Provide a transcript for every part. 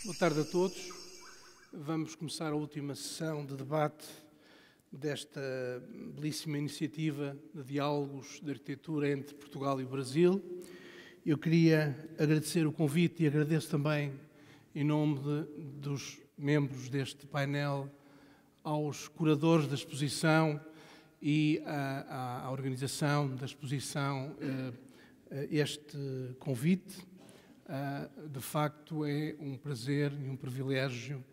Boa tarde a todos. Vamos começar a última sessão de debate desta belíssima iniciativa de diálogos de arquitetura entre Portugal e o Brasil. Eu queria agradecer o convite e agradeço também, em nome dos membros deste painel, aos curadores da exposição e à organização da exposição este convite. De facto, é um prazer e um privilégio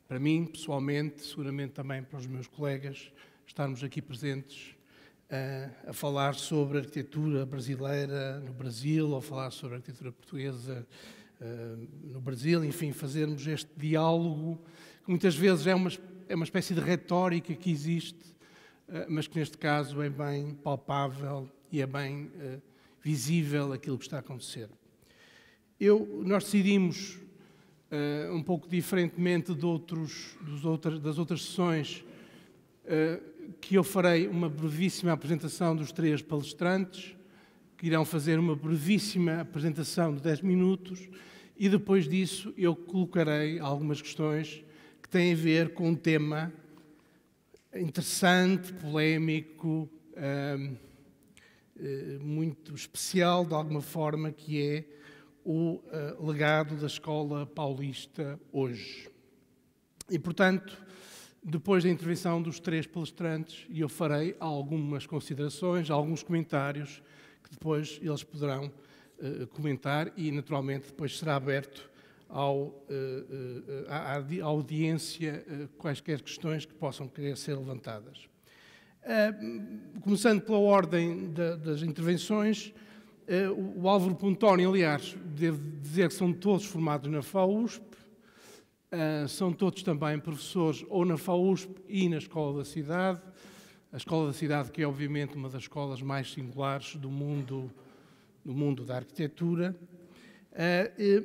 para mim, pessoalmente, seguramente também para os meus colegas, estarmos aqui presentes a falar sobre a arquitetura brasileira no Brasil, ou falar sobre a arquitetura portuguesa no Brasil, enfim, fazermos este diálogo, que muitas vezes é uma espécie de retórica que existe, mas que neste caso é bem palpável e é bem visível aquilo que está a acontecer. Nós decidimos, um pouco diferentemente das outras sessões, que eu farei uma brevíssima apresentação dos três palestrantes, que irão fazer uma brevíssima apresentação de 10 minutos, e depois disso eu colocarei algumas questões que têm a ver com um tema interessante, polémico, muito especial, de alguma forma, que é o legado da escola paulista hoje. E, portanto, depois da intervenção dos três palestrantes, eu farei algumas considerações, alguns comentários, que depois eles poderão comentar e, naturalmente, depois será aberto à audiência quaisquer questões que possam querer ser levantadas. Começando pela ordem das intervenções, o Álvaro Pontoni, aliás, devo dizer que são todos formados na FAUSP, são todos também professores ou na FAUSP e na Escola da Cidade, a Escola da Cidade que é obviamente uma das escolas mais singulares do mundo da arquitetura,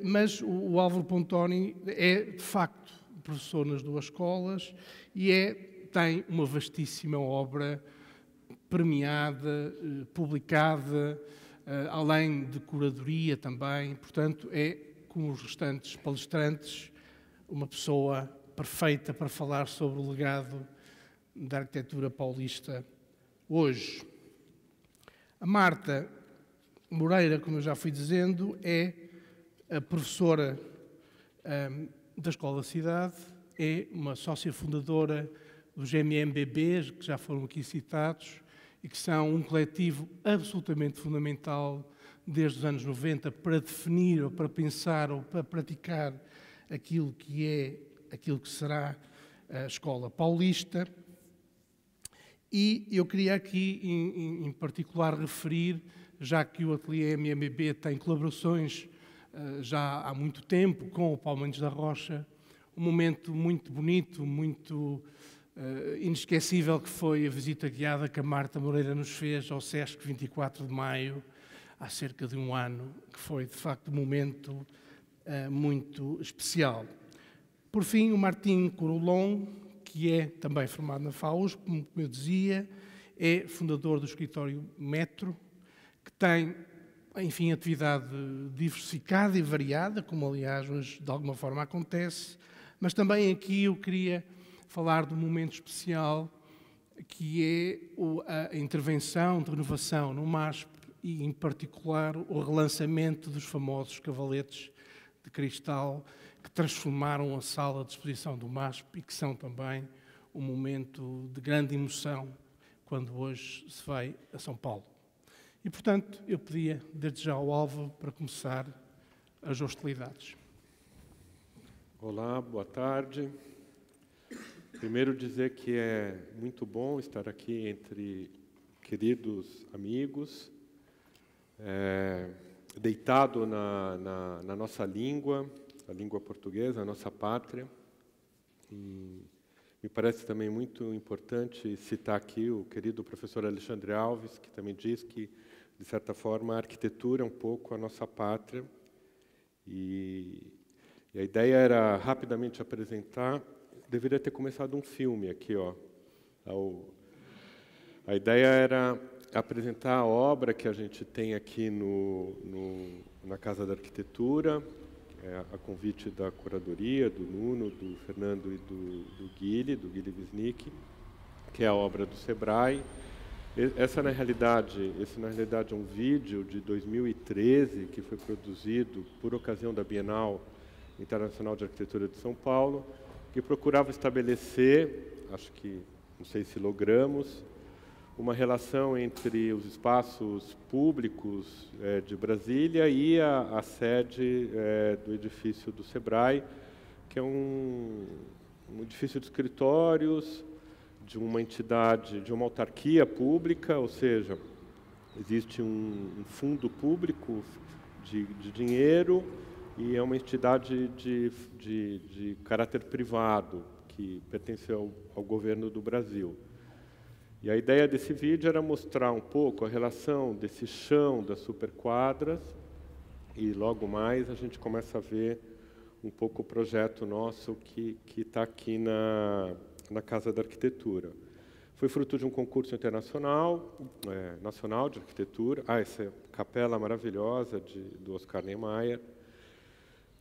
mas o Álvaro Pontoni é de facto professor nas duas escolas e tem uma vastíssima obra premiada, publicada, além de curadoria também, portanto é, como os restantes palestrantes, uma pessoa perfeita para falar sobre o legado da arquitetura paulista hoje. A Marta Moreira, como eu já fui dizendo, é a professora da Escola da Cidade, é uma sócia fundadora dos MMBBs, que já foram aqui citados, e que são um coletivo absolutamente fundamental desde os anos 90 para definir, ou para pensar, ou para praticar aquilo que será a escola paulista. E eu queria aqui, em particular, referir, já que o Ateliê MMB tem colaborações já há muito tempo com o Paulo Mendes da Rocha, um momento muito bonito, muito inesquecível, que foi a visita guiada que a Marta Moreira nos fez ao Sesc 24 de Maio, há cerca de um ano, que foi, de facto, um momento muito especial. Por fim, o Martim Corolon, que é também formado na FAUSP, como eu dizia, é fundador do escritório Metro, que tem, enfim, atividade diversificada e variada, como, aliás, hoje, de alguma forma, acontece, mas também aqui eu queria falar de um momento especial que é a intervenção de renovação no MASP e, em particular, o relançamento dos famosos cavaletes de cristal que transformaram a sala de exposição do MASP e que são também um momento de grande emoção quando hoje se vai a São Paulo. E, portanto, eu pedia desde já ao Álvaro para começar as hostilidades. Olá, boa tarde. Primeiro dizer que é muito bom estar aqui entre queridos amigos, deitado na nossa língua, a língua portuguesa, a nossa pátria. E me parece também muito importante citar aqui o querido professor Alexandre Alves, que também diz que, de certa forma, a arquitetura é um pouco a nossa pátria. E a ideia era rapidamente apresentar. Deveria ter começado um filme aqui, ó. A ideia era apresentar a obra que a gente tem aqui na Casa da Arquitetura, a convite da curadoria, do Nuno, do Fernando e do Guilherme Wisnik, que é a obra do Sebrae. Esse, na realidade, é um vídeo de 2013 que foi produzido por ocasião da Bienal Internacional de Arquitetura de São Paulo, que procurava estabelecer, acho que, não sei se logramos, uma relação entre os espaços públicos de Brasília e a sede do edifício do Sebrae, que é um edifício de escritórios de uma entidade, de uma autarquia pública, ou seja, existe um fundo público de dinheiro e é uma entidade de caráter privado que pertence ao governo do Brasil. E a ideia desse vídeo era mostrar um pouco a relação desse chão das superquadras e logo mais a gente começa a ver um pouco o projeto nosso que está aqui na Casa da Arquitetura. Foi fruto de um concurso internacional, nacional de arquitetura. Essa capela maravilhosa do Oscar Niemeyer,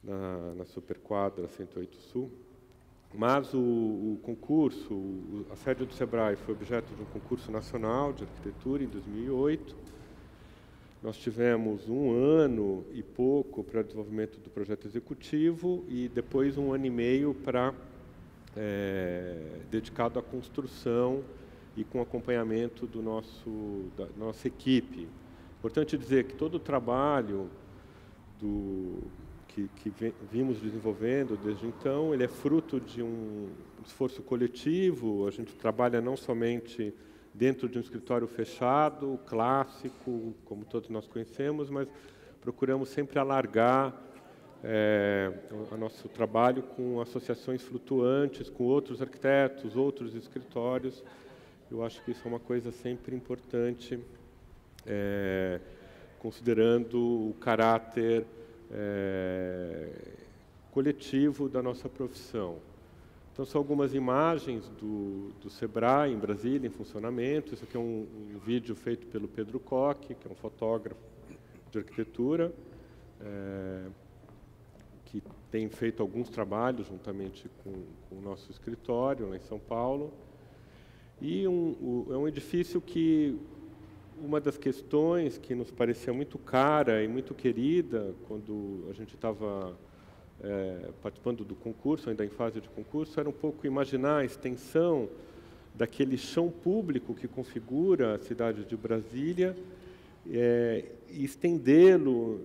na Superquadra 108 Sul. Mas o concurso, a sede do Sebrae foi objeto de um concurso nacional de arquitetura em 2008. Nós tivemos 1 ano e pouco para o desenvolvimento do projeto executivo e depois 1 ano e meio dedicado à construção e com acompanhamento da nossa equipe. Importante dizer que todo o trabalho que vimos desenvolvendo desde então, ele é fruto de um esforço coletivo. A gente trabalha não somente dentro de um escritório fechado, clássico, como todos nós conhecemos, mas procuramos sempre alargar o nosso trabalho com associações flutuantes, com outros arquitetos, outros escritórios. Eu acho que isso é uma coisa sempre importante, considerando o caráter coletivo da nossa profissão. Então, são algumas imagens do Sebrae em Brasília, em funcionamento. Isso aqui é um vídeo feito pelo Pedro Koch, que é um fotógrafo de arquitetura, que tem feito alguns trabalhos juntamente com o nosso escritório, lá em São Paulo. E é um edifício que uma das questões que nos parecia muito cara e muito querida quando a gente estava participando do concurso, ainda em fase de concurso, era um pouco imaginar a extensão daquele chão público que configura a cidade de Brasília e estendê-lo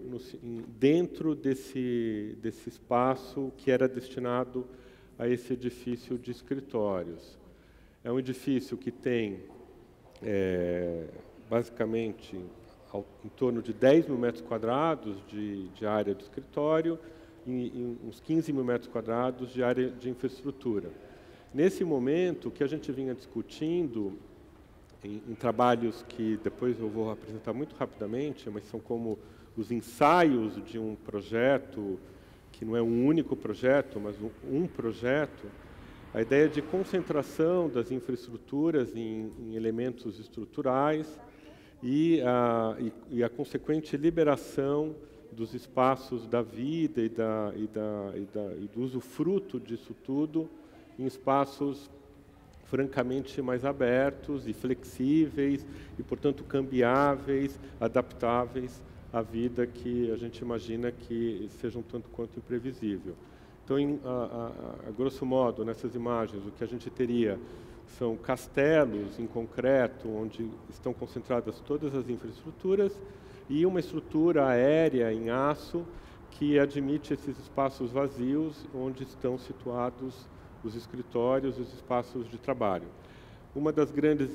dentro desse espaço que era destinado a esse edifício de escritórios. É um edifício que tem basicamente em torno de 10 mil metros quadrados de área de escritório e uns 15 mil metros quadrados de área de infraestrutura. Nesse momento, o que a gente vinha discutindo em trabalhos que depois eu vou apresentar muito rapidamente, mas são como os ensaios de um projeto, que não é um único projeto, mas um projeto, a ideia de concentração das infraestruturas em elementos estruturais e a consequente liberação dos espaços da vida e do usufruto disso tudo em espaços francamente mais abertos e flexíveis e, portanto, cambiáveis, adaptáveis à vida que a gente imagina que seja um tanto quanto imprevisível. Então, a grosso modo, nessas imagens, o que a gente teria são castelos em concreto, onde estão concentradas todas as infraestruturas, e uma estrutura aérea em aço que admite esses espaços vazios, onde estão situados os escritórios e os espaços de trabalho. Uma das grandes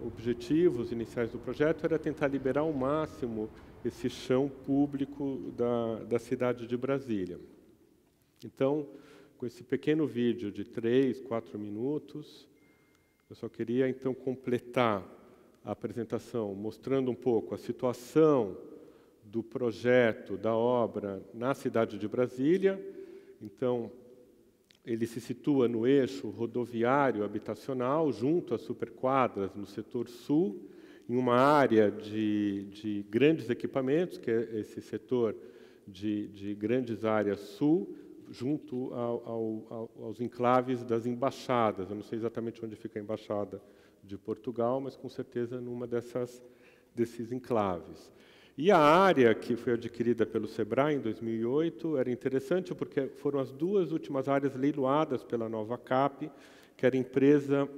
objetivos iniciais do projeto era tentar liberar ao máximo esse chão público da cidade de Brasília. Então, com esse pequeno vídeo de 3, 4 minutos, eu só queria então completar a apresentação mostrando um pouco a situação do projeto, da obra na cidade de Brasília. Então, ele se situa no eixo rodoviário habitacional, junto às superquadras, no setor sul, em uma área de grandes equipamentos, que é esse setor de grandes áreas sul, junto aos enclaves das embaixadas. Eu não sei exatamente onde fica a embaixada de Portugal, mas com certeza numa desses enclaves. E a área que foi adquirida pelo SEBRAE em 2008 era interessante porque foram as duas últimas áreas leiloadas pela Nova Cap, que era empresa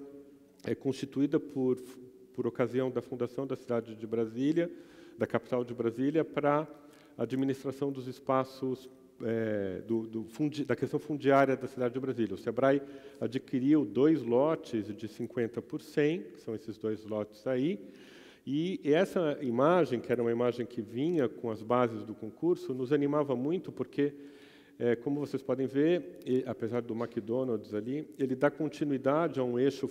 constituída por ocasião da fundação da cidade de Brasília, da capital de Brasília, para a administração dos espaços da questão fundiária da cidade de Brasília. O SEBRAE adquiriu 2 lotes de 50 por 100, que são esses 2 lotes aí, e essa imagem, que era uma imagem que vinha com as bases do concurso, nos animava muito, porque, como vocês podem ver, apesar do McDonald's ali, ele dá continuidade a um eixo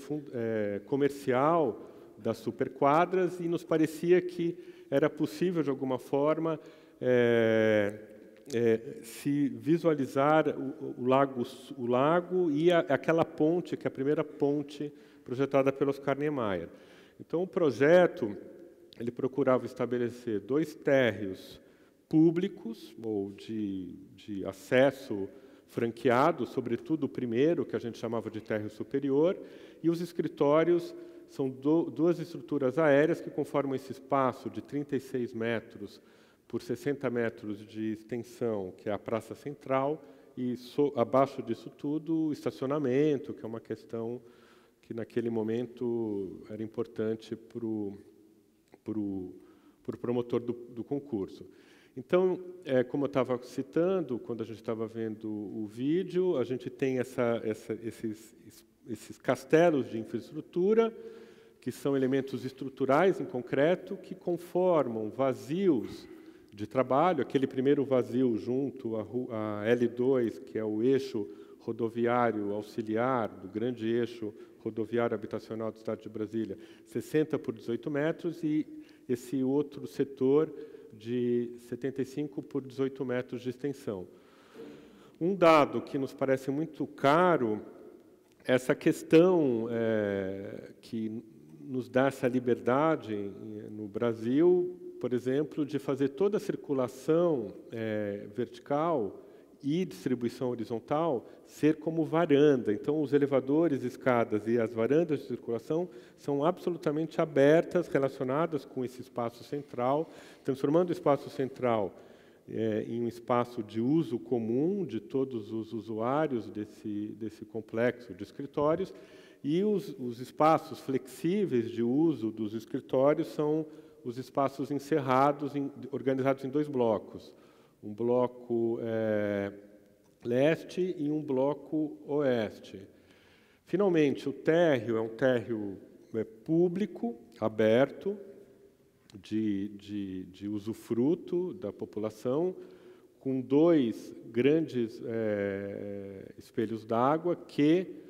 comercial das superquadras, e nos parecia que era possível, de alguma forma, se visualizar o lago e aquela ponte, que é a primeira ponte projetada pelo Oscar Niemeyer. Então, o projeto ele procurava estabelecer 2 térreos públicos, ou de acesso franqueado, sobretudo o primeiro, que a gente chamava de térreo superior, e os escritórios são 2 estruturas aéreas que conformam esse espaço de 36 metros por 60 metros de extensão, que é a Praça Central, e abaixo disso tudo, o estacionamento, que é uma questão que naquele momento era importante para o promotor do concurso. Então, como eu estava citando, quando a gente estava vendo o vídeo, a gente tem esses castelos de infraestrutura, que são elementos estruturais em concreto, que conformam vazios de trabalho. Aquele primeiro vazio junto à L2, que é o eixo rodoviário auxiliar, do grande eixo rodoviário habitacional do Estado de Brasília, 60 por 18 metros, e esse outro setor de 75 por 18 metros de extensão. Um dado que nos parece muito caro, essa questão que nos dá essa liberdade no Brasil, por exemplo, de fazer toda a circulação vertical e distribuição horizontal ser como varanda. Então, os elevadores, escadas e as varandas de circulação são absolutamente abertas, relacionadas com esse espaço central, transformando o espaço central em um espaço de uso comum de todos os usuários desse complexo de escritórios, e os espaços flexíveis de uso dos escritórios são os espaços encerrados, organizados em 2 blocos. Um bloco leste e um bloco oeste. Finalmente, o térreo é um térreo público, aberto, de usufruto da população, com 2 grandes espelhos d'água que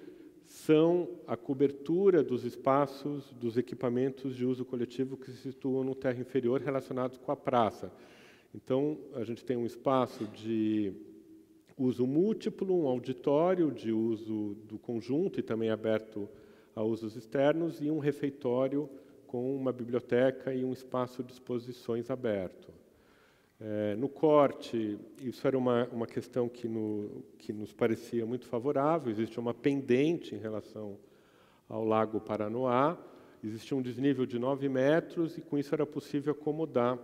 são a cobertura dos espaços, dos equipamentos de uso coletivo que se situam no térreo inferior relacionados com a praça. Então, a gente tem um espaço de uso múltiplo, um auditório de uso do conjunto e também aberto a usos externos, e um refeitório com uma biblioteca e um espaço de exposições aberto. No corte, isso era uma questão que nos parecia muito favorável. Existe uma pendente em relação ao Lago Paranoá, existia um desnível de 9 metros, e com isso era possível acomodar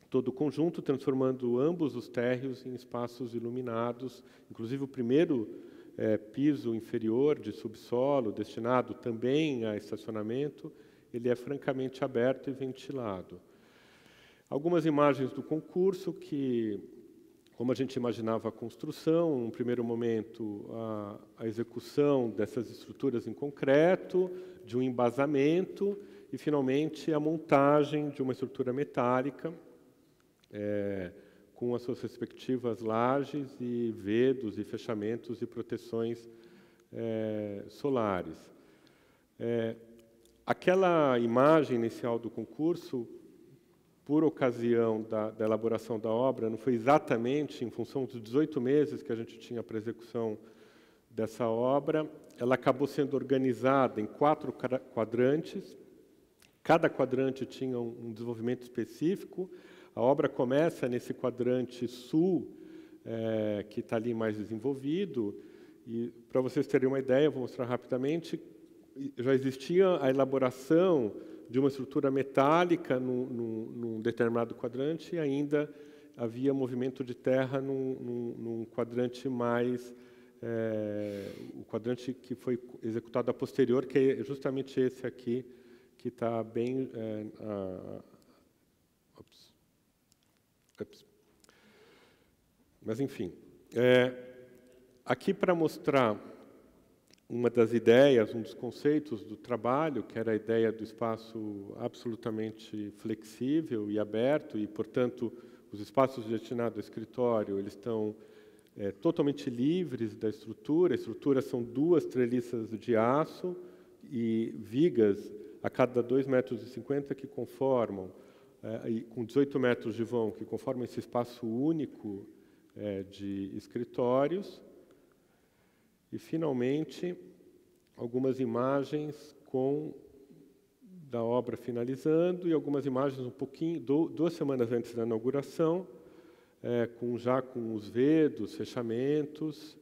todo o conjunto, transformando ambos os térreos em espaços iluminados. Inclusive, o primeiro piso inferior de subsolo, destinado também a estacionamento, ele é francamente aberto e ventilado. Algumas imagens do concurso que, como a gente imaginava a construção, num primeiro momento, a execução dessas estruturas em concreto, de um embasamento, e, finalmente, a montagem de uma estrutura metálica, com as suas respectivas lajes e vedos e fechamentos e proteções solares. Aquela imagem inicial do concurso, por ocasião da elaboração da obra, não foi exatamente em função dos 18 meses que a gente tinha para a execução dessa obra. Ela acabou sendo organizada em 4 quadrantes. Cada quadrante tinha um desenvolvimento específico. A obra começa nesse quadrante sul, que está ali mais desenvolvido, e para vocês terem uma ideia, vou mostrar rapidamente, já existia a elaboração de uma estrutura metálica num determinado quadrante e ainda havia movimento de terra num quadrante mais... o quadrante que foi executado a posterior, que é justamente esse aqui, que está bem... Mas, enfim, aqui para mostrar uma das ideias, um dos conceitos do trabalho, que era a ideia do espaço absolutamente flexível e aberto, e, portanto, os espaços destinados ao escritório, eles estão totalmente livres da estrutura. A estrutura são 2 treliças de aço e vigas a cada 2,50 metros que conformam, e com 18 metros de vão, que conformam esse espaço único de escritórios. E, finalmente, algumas imagens da obra finalizando e algumas imagens 2 semanas antes da inauguração, já com os vedos, fechamentos,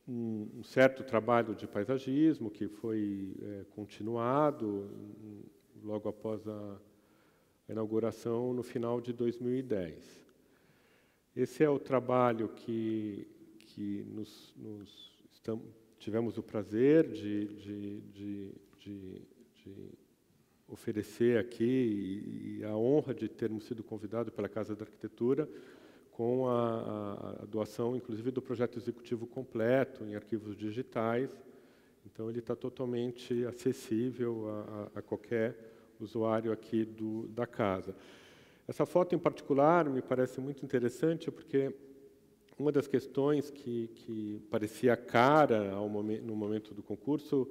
um certo trabalho de paisagismo que foi continuado logo após a inauguração no final de 2010. Esse é o trabalho que tivemos o prazer de oferecer aqui, e a honra de termos sido convidados pela Casa da Arquitetura com a doação, inclusive, do projeto executivo completo em arquivos digitais. Então, ele está totalmente acessível a qualquer usuário aqui da casa. Essa foto, em particular, me parece muito interessante, porque uma das questões que parecia cara no momento do concurso,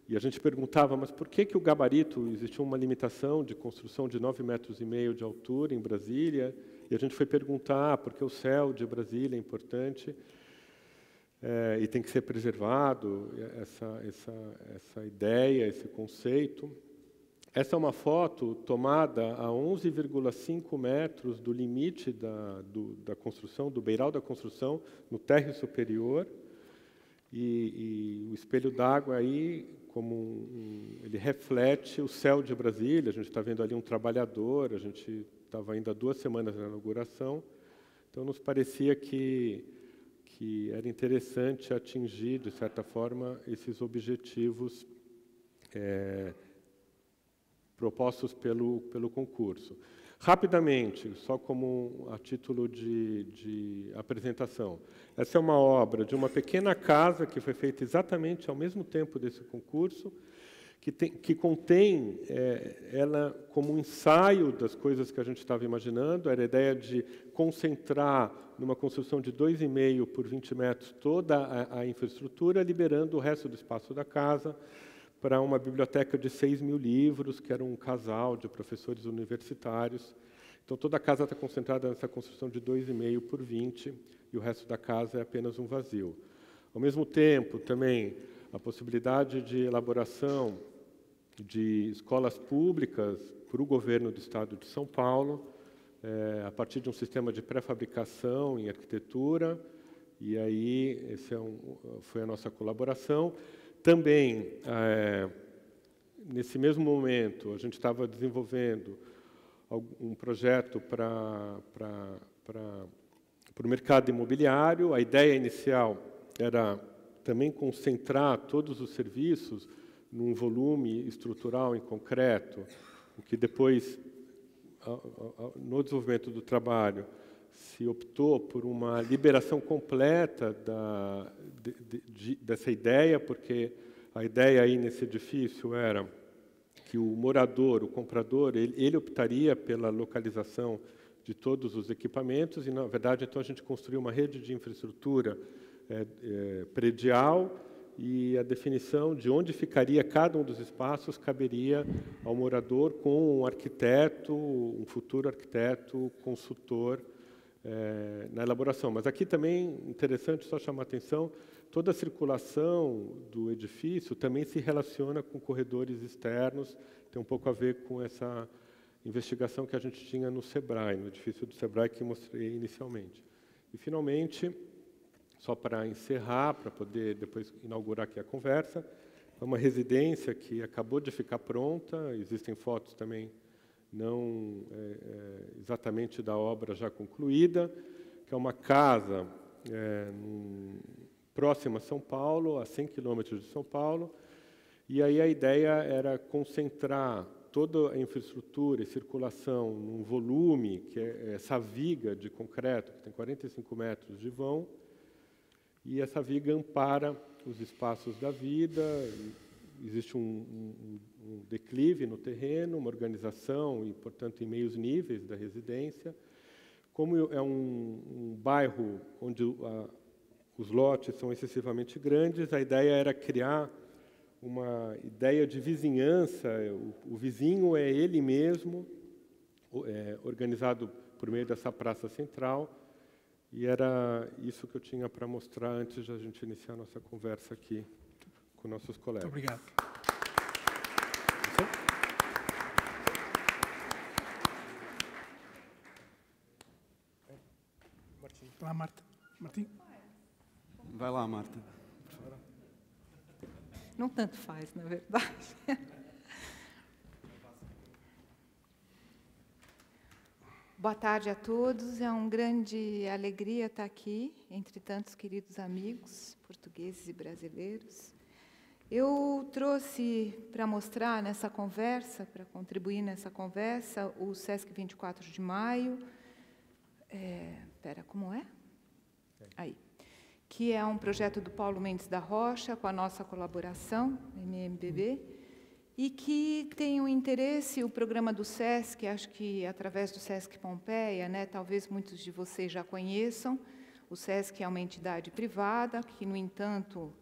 e a gente perguntava, mas por que o gabarito, existia uma limitação de construção de 9,5 metros de altura em Brasília, e a gente foi perguntar porque o céu de Brasília é importante e tem que ser preservado, essa ideia, esse conceito. Essa é uma foto tomada a 11,5 metros do limite da construção, do beiral da construção, no térreo superior. E o espelho d'água aí, ele reflete o céu de Brasília. A gente está vendo ali um trabalhador, a gente estava ainda 2 semanas na inauguração. Então, nos parecia que era interessante atingir, de certa forma, esses objetivos propostos pelo concurso. Rapidamente, só como a título de apresentação, essa é uma obra de uma pequena casa que foi feita exatamente ao mesmo tempo desse concurso, que contém ela como um ensaio das coisas que a gente estava imaginando. Era a ideia de concentrar numa construção de 2,5 por 20 metros toda a infraestrutura, liberando o resto do espaço da casa para uma biblioteca de 6.000 livros, que era um casal de professores universitários. Então, toda a casa está concentrada nessa construção de 2,5 por 20, e o resto da casa é apenas um vazio. Ao mesmo tempo, também, a possibilidade de elaboração de escolas públicas para o governo do Estado de São Paulo, a partir de um sistema de pré-fabricação em arquitetura, e aí foi a nossa colaboração. Também, nesse mesmo momento, a gente estava desenvolvendo um projeto para o mercado imobiliário. A ideia inicial era também concentrar todos os serviços num volume estrutural em concreto, o que depois, no desenvolvimento do trabalho, se optou por uma liberação completa dessa ideia, porque a ideia aí nesse edifício era que o morador, o comprador, ele optaria pela localização de todos os equipamentos, e, na verdade, então, a gente construiu uma rede de infraestrutura predial, e a definição de onde ficaria cada um dos espaços caberia ao morador com um arquiteto, um futuro arquiteto, consultor, na elaboração. Mas aqui também, interessante só chamar a atenção, toda a circulação do edifício também se relaciona com corredores externos, tem um pouco a ver com investigação que a gente tinha no SEBRAE, no edifício do SEBRAE que mostrei inicialmente. E, finalmente, só para encerrar, para poder depois inaugurar aqui a conversa, é uma residência que acabou de ficar pronta, existem fotos também não exatamente da obra já concluída, que é uma casa próxima a São Paulo, a 100 quilômetros de São Paulo, e aí a ideia era concentrar toda a infraestrutura e circulação num volume, que é essa viga de concreto, que tem 45 metros de vão, e essa viga ampara os espaços da vida, existe um declive no terreno, uma organização, e, portanto, em meios níveis da residência. Como é um bairro onde os lotes são excessivamente grandes, a ideia era criar uma ideia de vizinhança, o vizinho é ele mesmo, organizado por meio dessa praça central, e era isso que eu tinha para mostrar antes de a gente iniciar a nossa conversa aqui com nossos colegas. Muito obrigado. Vai lá, Marta. Martim? Vai lá, Marta. Não tanto faz, na verdade. Boa tarde a todos. É uma grande alegria estar aqui, entre tantos queridos amigos, portugueses e brasileiros. Eu trouxe para mostrar nessa conversa, para contribuir nessa conversa, o SESC 24 de Maio. Como é? Aí. Que é um projeto do Paulo Mendes da Rocha, com a nossa colaboração, MMBB, e que tem um interesse, o programa do SESC, acho que através do SESC Pompeia, né, talvez muitos de vocês já conheçam, o SESC é uma entidade privada, que, no entanto,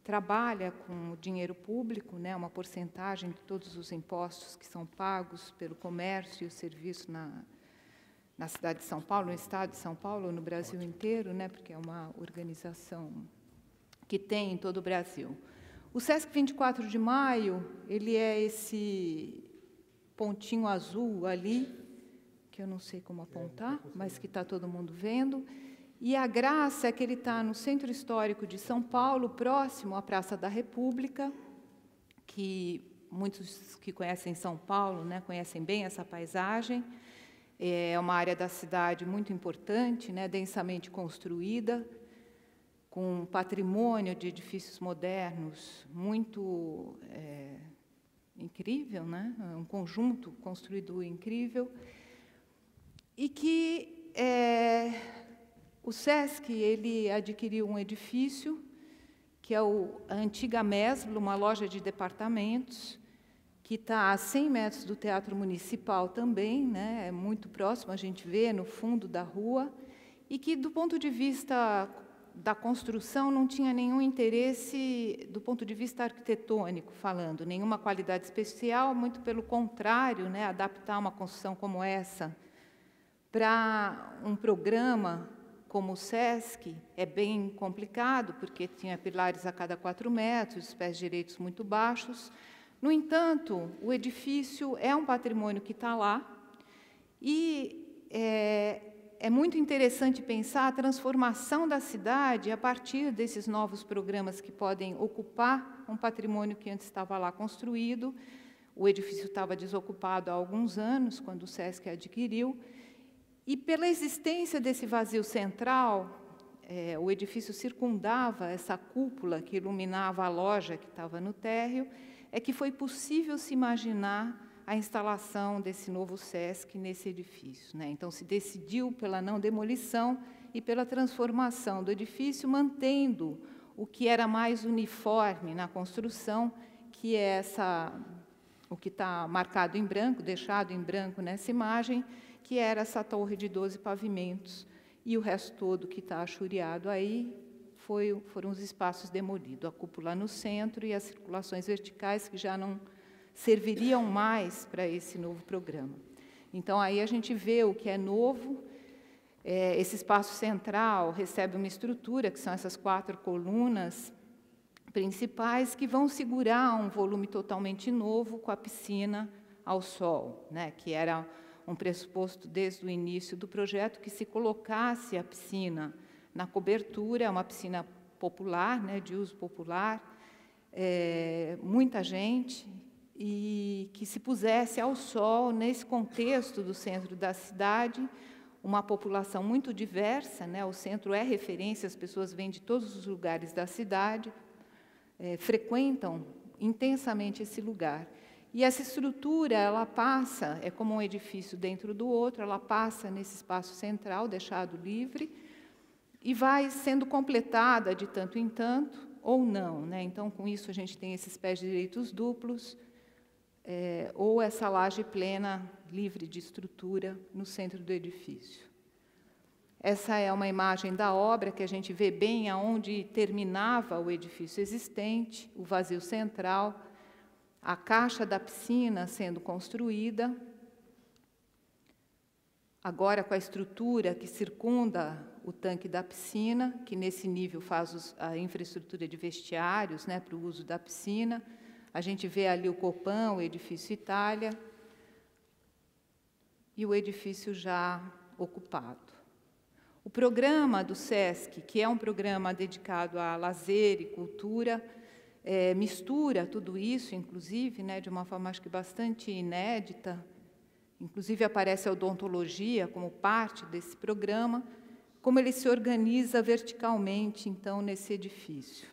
trabalha com o dinheiro público, né, uma porcentagem de todos os impostos que são pagos pelo comércio e o serviço na cidade de São Paulo, no estado de São Paulo, no Brasil inteiro, né, porque é uma organização que tem em todo o Brasil. O SESC 24 de Maio, ele é esse pontinho azul ali, que eu não sei como apontar, mas que está todo mundo vendo, e a graça é que ele está no Centro Histórico de São Paulo, próximo à Praça da República, que muitos que conhecem São Paulo, né, conhecem bem essa paisagem. É uma área da cidade muito importante, né, densamente construída, com um patrimônio de edifícios modernos muito incrível, né, um conjunto construído incrível, e que o SESC ele adquiriu um edifício, que é a antiga Mesbla, uma loja de departamentos, que está a 100 metros do Teatro Municipal também, né, é muito próximo, a gente vê no fundo da rua, e que, do ponto de vista da construção, não tinha nenhum interesse, do ponto de vista arquitetônico falando, nenhuma qualidade especial, muito pelo contrário, né, adaptar uma construção como essa para um programa como o SESC é bem complicado, porque tinha pilares a cada 4 metros, os pés direitos muito baixos. No entanto, o edifício é um patrimônio que está lá e é muito interessante pensar a transformação da cidade a partir desses novos programas que podem ocupar um patrimônio que antes estava lá construído. O edifício estava desocupado há alguns anos, quando o SESC adquiriu, e pela existência desse vazio central, o edifício circundava essa cúpula que iluminava a loja que estava no térreo, é que foi possível se imaginar a instalação desse novo SESC nesse edifício, né? Então, se decidiu pela não demolição e pela transformação do edifício, mantendo o que era mais uniforme na construção, que é o que está marcado em branco, deixado em branco nessa imagem, que era essa torre de 12 pavimentos, e o resto todo que está achuriado aí foram os espaços demolidos, a cúpula no centro e as circulações verticais que já não serviriam mais para esse novo programa. Então, aí a gente vê o que é novo. Esse espaço central recebe uma estrutura, que são essas 4 colunas principais, que vão segurar um volume totalmente novo, com a piscina ao sol, né, que era um pressuposto desde o início do projeto, que se colocasse a piscina na cobertura, uma piscina popular, né, de uso popular, muita gente, e que se pusesse ao sol, nesse contexto do centro da cidade, uma população muito diversa, né, o centro é referência, as pessoas vêm de todos os lugares da cidade, frequentam intensamente esse lugar. E essa estrutura, ela passa, é como um edifício dentro do outro, ela passa nesse espaço central, deixado livre, e vai sendo completada de tanto em tanto, ou não, né? Então, com isso, a gente tem esses pés direitos duplos, ou essa laje plena, livre de estrutura, no centro do edifício. Essa é uma imagem da obra, que a gente vê bem aonde terminava o edifício existente, o vazio central, a caixa da piscina sendo construída, agora com a estrutura que circunda o tanque da piscina, que nesse nível faz a infraestrutura de vestiários, né, para o uso da piscina. A gente vê ali o Copan, o edifício Itália, e o edifício já ocupado. O programa do SESC, que é um programa dedicado a lazer e cultura, mistura tudo isso, inclusive, né, de uma forma, acho que bastante inédita. Inclusive, aparece a odontologia como parte desse programa, como ele se organiza verticalmente, então, nesse edifício.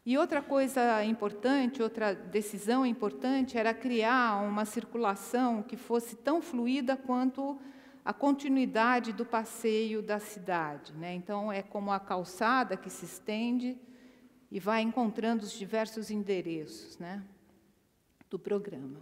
E outra coisa importante, outra decisão importante, era criar uma circulação que fosse tão fluida quanto a continuidade do passeio da cidade, né? Então, é como a calçada que se estende e vai encontrando os diversos endereços, né, do programa.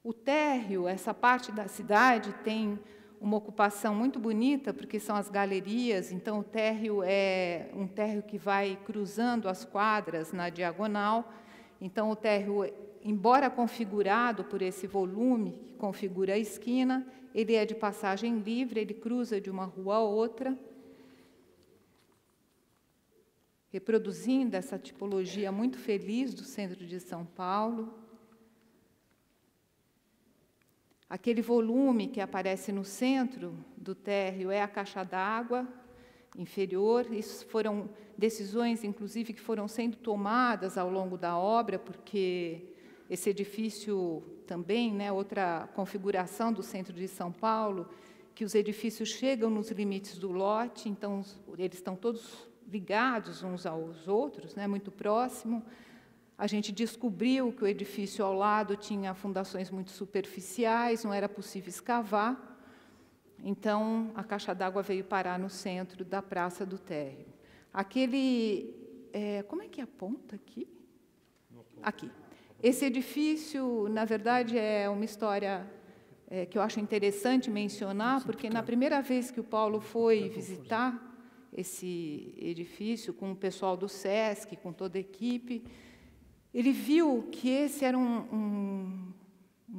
O térreo, essa parte da cidade, tem uma ocupação muito bonita, porque são as galerias, então o térreo é um térreo que vai cruzando as quadras na diagonal. Então, o térreo, embora configurado por esse volume que configura a esquina, ele é de passagem livre, ele cruza de uma rua a outra, reproduzindo essa tipologia muito feliz do centro de São Paulo. Aquele volume que aparece no centro do térreo é a caixa d'água inferior. Isso foram decisões, inclusive, que foram sendo tomadas ao longo da obra, porque esse edifício também, né, outra configuração do centro de São Paulo, que os edifícios chegam nos limites do lote, então eles estão todos ligados uns aos outros, né, muito próximo. A gente descobriu que o edifício ao lado tinha fundações muito superficiais, não era possível escavar. Então, a caixa d'água veio parar no centro da Praça do Térreo. Aquele... como é que aponta aqui? Aqui. Esse edifício, na verdade, é uma história que eu acho interessante mencionar, porque na primeira vez que o Paulo foi visitar esse edifício, com o pessoal do SESC, com toda a equipe, ele viu que esse era um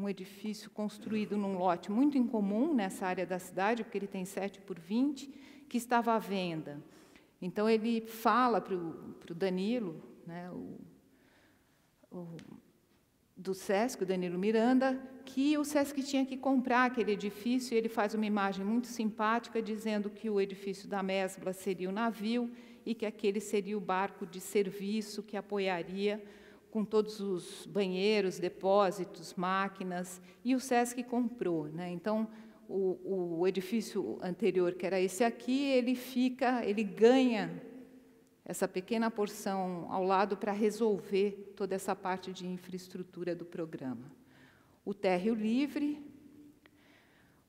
edifício construído num lote muito incomum nessa área da cidade, porque ele tem 7x20, que estava à venda. Então, ele fala para o Danilo, né, do SESC, o Danilo Miranda, que o SESC tinha que comprar aquele edifício, e ele faz uma imagem muito simpática, dizendo que o edifício da Mesbla seria o navio e que aquele seria o barco de serviço que apoiaria com todos os banheiros, depósitos, máquinas, e o SESC comprou, né? Então, o edifício anterior, que era esse aqui, ele ganha essa pequena porção ao lado para resolver toda essa parte de infraestrutura do programa. O térreo livre,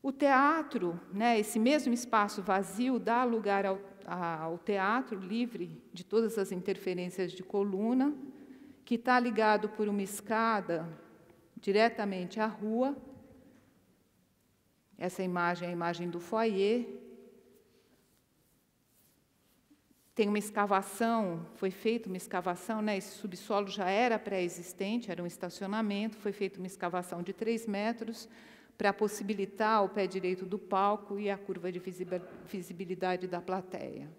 o teatro, né, esse mesmo espaço vazio dá lugar ao teatro livre de todas as interferências de coluna, que está ligado por uma escada diretamente à rua. Essa imagem é a imagem do foyer. Tem uma escavação, foi feita uma escavação, né? Esse subsolo já era pré-existente, era um estacionamento, foi feita uma escavação de 3 metros para possibilitar o pé direito do palco e a curva de visibilidade da plateia.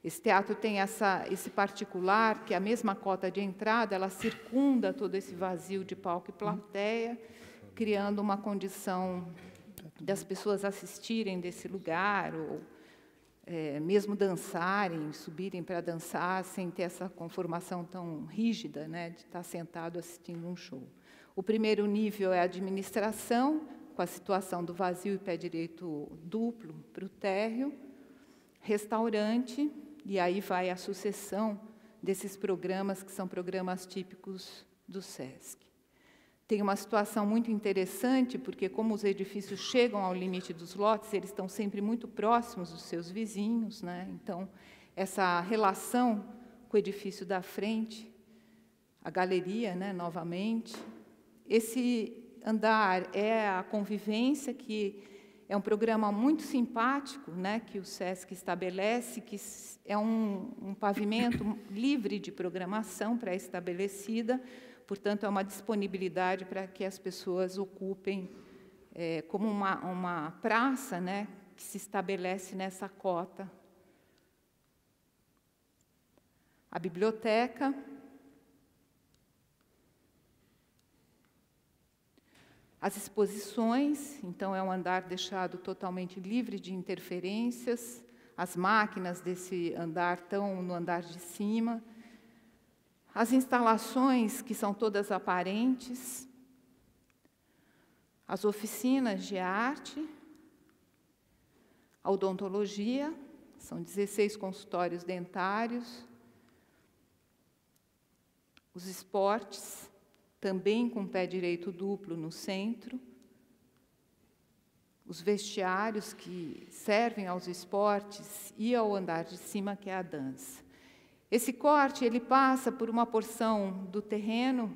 Esse teatro tem esse particular, que a mesma cota de entrada, ela circunda todo esse vazio de palco e plateia, criando uma condição das pessoas assistirem desse lugar, ou mesmo dançarem, subirem para dançar, sem ter essa conformação tão rígida, né, de estar sentado assistindo um show. O primeiro nível é a administração, com a situação do vazio e pé direito duplo para o térreo, restaurante, e aí vai a sucessão desses programas, que são programas típicos do SESC. Tem uma situação muito interessante, porque como os edifícios chegam ao limite dos lotes, eles estão sempre muito próximos dos seus vizinhos, né? Então, essa relação com o edifício da frente, a galeria, né, novamente. Esse andar é a convivência, que é um programa muito simpático, né, que o SESC estabelece, que é um pavimento livre de programação pré-estabelecida, portanto, é uma disponibilidade para que as pessoas ocupem como uma praça, né, que se estabelece nessa cota. A biblioteca. As exposições, então, é um andar deixado totalmente livre de interferências. As máquinas desse andar estão no andar de cima. As instalações, que são todas aparentes, as oficinas de arte, a odontologia, são 16 consultórios dentários, os esportes, também com pé direito duplo no centro, os vestiários que servem aos esportes e ao andar de cima, que é a dança. Esse corte ele passa por uma porção do terreno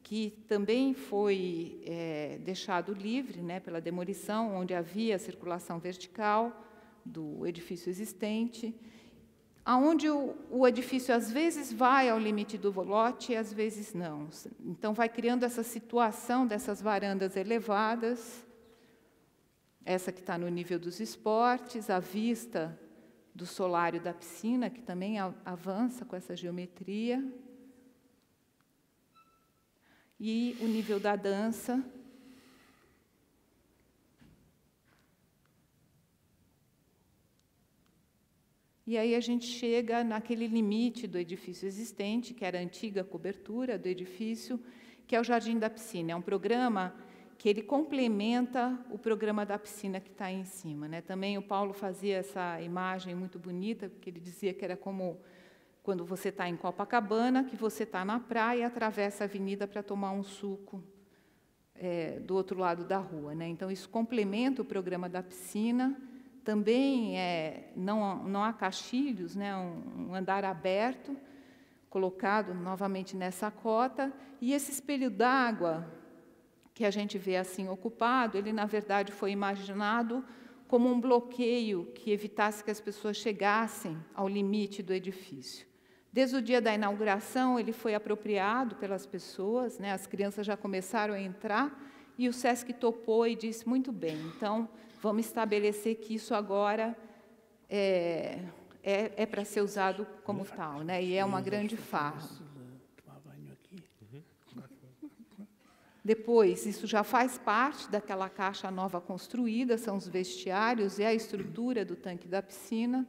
que também foi deixado livre, né, pela demolição, onde havia circulação vertical do edifício existente, aonde o edifício às vezes vai ao limite do lote e às vezes não. Então vai criando essa situação dessas varandas elevadas, essa que está no nível dos esportes, a vista do solário da piscina, que também avança com essa geometria. E o nível da dança. E aí a gente chega naquele limite do edifício existente, que era a antiga cobertura do edifício, que é o Jardim da Piscina. É um programa que ele complementa o programa da piscina que está aí em cima, né? Também o Paulo fazia essa imagem muito bonita, porque ele dizia que era como quando você está em Copacabana, que você está na praia e atravessa a avenida para tomar um suco do outro lado da rua, né? Então, isso complementa o programa da piscina. Também não há caixilhos, né? Um andar aberto, colocado novamente nessa cota. E esse espelho d'água, que a gente vê assim ocupado, ele, na verdade, foi imaginado como um bloqueio que evitasse que as pessoas chegassem ao limite do edifício. Desde o dia da inauguração, ele foi apropriado pelas pessoas, né? As crianças já começaram a entrar, e o SESC topou e disse, muito bem, então, vamos estabelecer que isso agora é para ser usado como tal, né? E é uma grande farra. Depois, isso já faz parte daquela caixa nova construída, são os vestiários e a estrutura do tanque da piscina.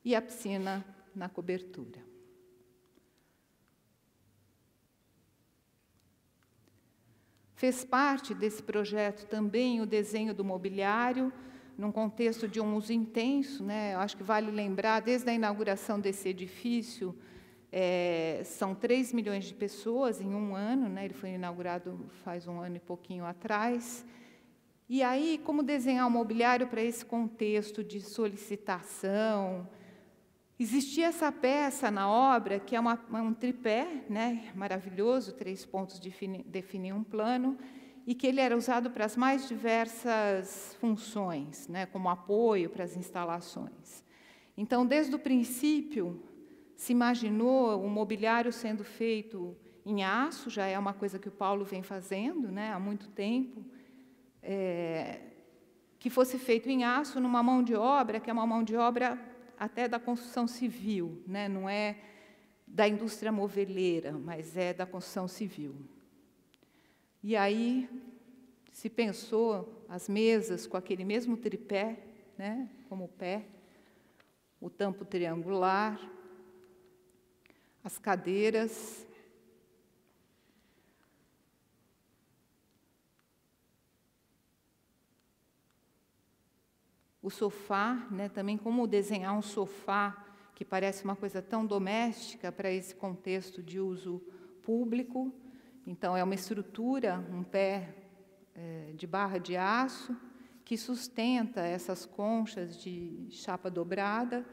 E a piscina na cobertura. Fez parte desse projeto também o desenho do mobiliário, num contexto de um uso intenso, né? Eu acho que vale lembrar, desde a inauguração desse edifício, são 3 milhões de pessoas em um ano, né? Ele foi inaugurado faz um ano e pouquinho atrás. E aí, como desenhar o mobiliário para esse contexto de solicitação? Existia essa peça na obra, que é um tripé, né? Maravilhoso, 3 pontos definem um plano, e que ele era usado para as mais diversas funções, né? Como apoio para as instalações. Então, desde o princípio, se imaginou o mobiliário sendo feito em aço, já é uma coisa que o Paulo vem fazendo, né, há muito tempo, que fosse feito em aço, numa mão de obra, que é uma mão de obra até da construção civil, né? Não é da indústria moveleira, mas é da construção civil. E aí se pensou as mesas com aquele mesmo tripé, né? Como pé, o tampo triangular, as cadeiras, o sofá, né, também como desenhar um sofá que parece uma coisa tão doméstica para esse contexto de uso público. Então, é uma estrutura, um pé de barra de aço, que sustenta essas conchas de chapa dobrada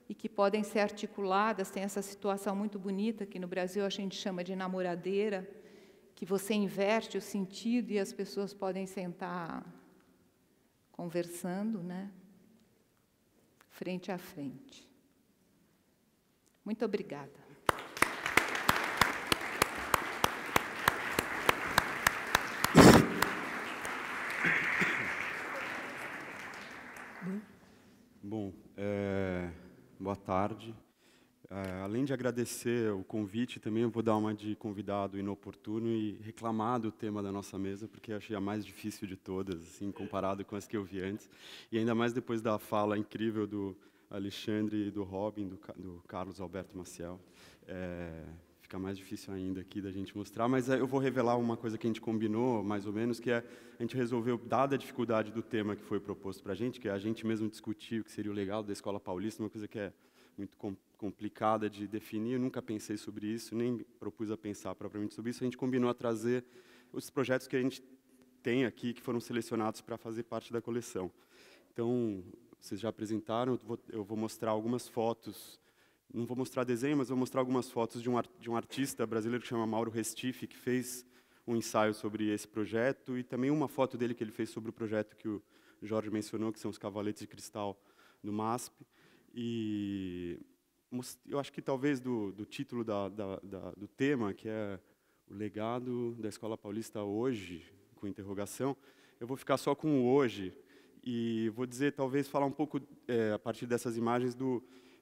e que podem ser articuladas. Tem essa situação muito bonita que no Brasil a gente chama de namoradeira, que você inverte o sentido e as pessoas podem sentar conversando, né? Frente a frente. Muito obrigada. Bom, boa tarde. Além de agradecer o convite, também eu vou dar uma de convidado inoportuno e reclamar do tema da nossa mesa, porque achei a mais difícil de todas, assim, comparado com as que eu vi antes. E ainda mais depois da fala incrível do Alexandre e do Robin, do Carlos Alberto Maciel. Fica mais difícil ainda aqui da gente mostrar, mas eu vou revelar uma coisa que a gente combinou, mais ou menos, que é a gente resolveu, dada a dificuldade do tema que foi proposto para a gente, que é a gente mesmo discutir o que seria o legal da Escola Paulista, uma coisa que é muito complicada de definir, eu nunca pensei sobre isso, nem propus a pensar propriamente sobre isso, a gente combinou a trazer os projetos que a gente tem aqui, que foram selecionados para fazer parte da coleção. Então, vocês já apresentaram, eu vou mostrar algumas fotos, não vou mostrar desenho, mas vou mostrar algumas fotos de um artista brasileiro que chama Mauro Restife, que fez um ensaio sobre esse projeto, e também uma foto dele que ele fez sobre o projeto que o Jorge mencionou, que são os Cavaletes de Cristal do MASP. E eu acho que talvez do título do tema, que é o legado da Escola Paulista hoje, com interrogação, eu vou ficar só com o hoje e vou dizer, talvez, falar um pouco, a partir dessas imagens,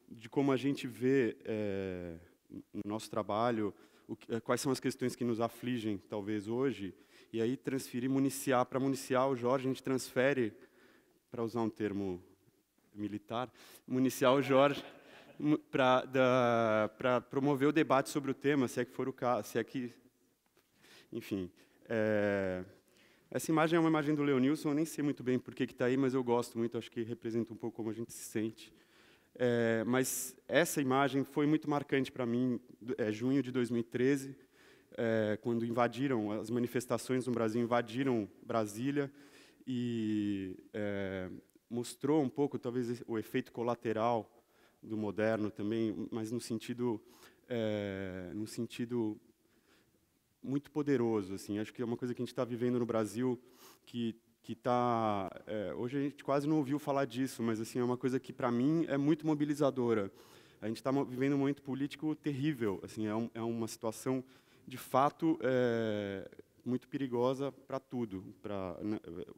de como a gente vê no nosso trabalho, quais são as questões que nos afligem, talvez, hoje, e aí transferir, para municiar o Jorge, a gente transfere, para usar um termo militar, municiar o Jorge para promover o debate sobre o tema, se é que for o caso, se é que... Enfim, essa imagem é uma imagem do Leonilson, eu nem sei muito bem por que está aí, mas eu gosto muito, acho que representa um pouco como a gente se sente. Mas essa imagem foi muito marcante para mim, junho de 2013, quando invadiram, as manifestações no Brasil invadiram Brasília e mostrou um pouco, talvez, o efeito colateral do moderno também, mas no sentido muito poderoso, assim. Acho que é uma coisa que a gente está vivendo no Brasil que está... hoje a gente quase não ouviu falar disso, mas assim, é uma coisa que, para mim, é muito mobilizadora. A gente está vivendo um momento político terrível. Assim, é uma situação, de fato, muito perigosa para tudo.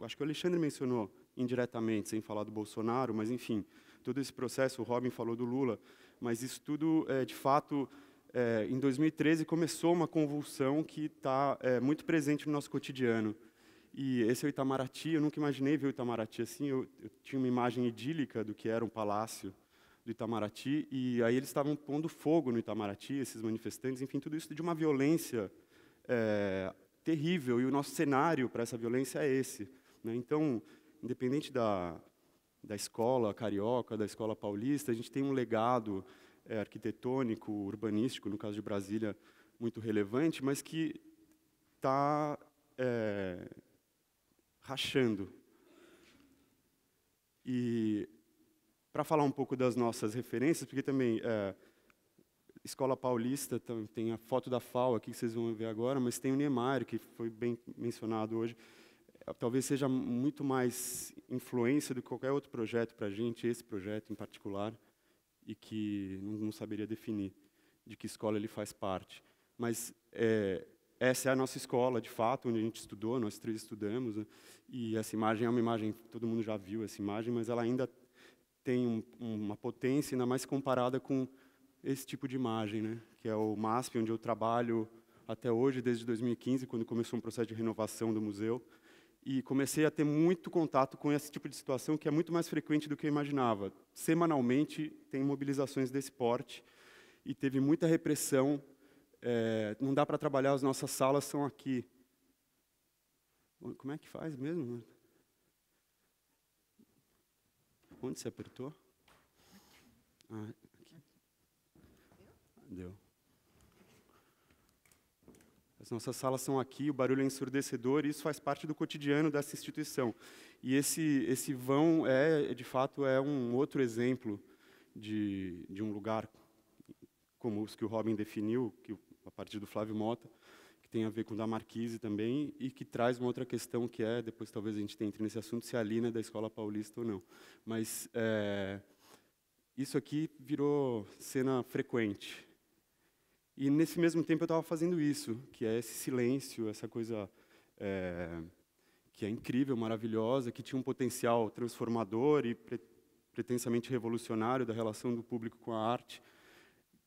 Acho que o Alexandre mencionou indiretamente, sem falar do Bolsonaro, mas, enfim, todo esse processo, o Robin falou do Lula, mas isso tudo, de fato, em 2013 começou uma convulsão que está muito presente no nosso cotidiano. E esse é o Itamaraty, eu nunca imaginei ver o Itamaraty assim, eu tinha uma imagem idílica do que era um palácio do Itamaraty, e aí eles estavam pondo fogo no Itamaraty, esses manifestantes, enfim, tudo isso de uma violência terrível, e o nosso cenário para essa violência é esse, né? Então, independente da escola carioca, da escola paulista, a gente tem um legado arquitetônico, urbanístico, no caso de Brasília, muito relevante, mas que está rachando. E, para falar um pouco das nossas referências, porque também Escola Paulista, tem a foto da FAO aqui que vocês vão ver agora, mas tem o Niemeyer, que foi bem mencionado hoje. Talvez seja muito mais influência do que qualquer outro projeto para a gente, esse projeto em particular, e que não saberia definir de que escola ele faz parte. Mas essa é a nossa escola, de fato, onde a gente estudou, nós 3 estudamos, né? E essa imagem é uma imagem, todo mundo já viu essa imagem, mas ela ainda tem uma potência, ainda mais comparada com esse tipo de imagem, né? Que é o MASP, onde eu trabalho até hoje, desde 2015, quando começou um processo de renovação do museu, e comecei a ter muito contato com esse tipo de situação, que é muito mais frequente do que eu imaginava. Semanalmente, tem mobilizações desse porte, e teve muita repressão. Não dá para trabalhar, as nossas salas são aqui. Como é que faz mesmo? Onde você apertou? Ah, aqui. Deu. As nossas salas são aqui, o barulho é ensurdecedor, e isso faz parte do cotidiano dessa instituição. E esse vão, de fato, é um outro exemplo de um lugar como os que o Robin definiu, a partir do Flávio Mota, que tem a ver com o da Marquise também, e que traz uma outra questão que depois talvez a gente entre nesse assunto, se a Lina é da Escola Paulista ou não. Mas isso aqui virou cena frequente. E, nesse mesmo tempo, eu estava fazendo isso, que é esse silêncio, essa coisa que é incrível, maravilhosa, que tinha um potencial transformador e pretensamente revolucionário da relação do público com a arte,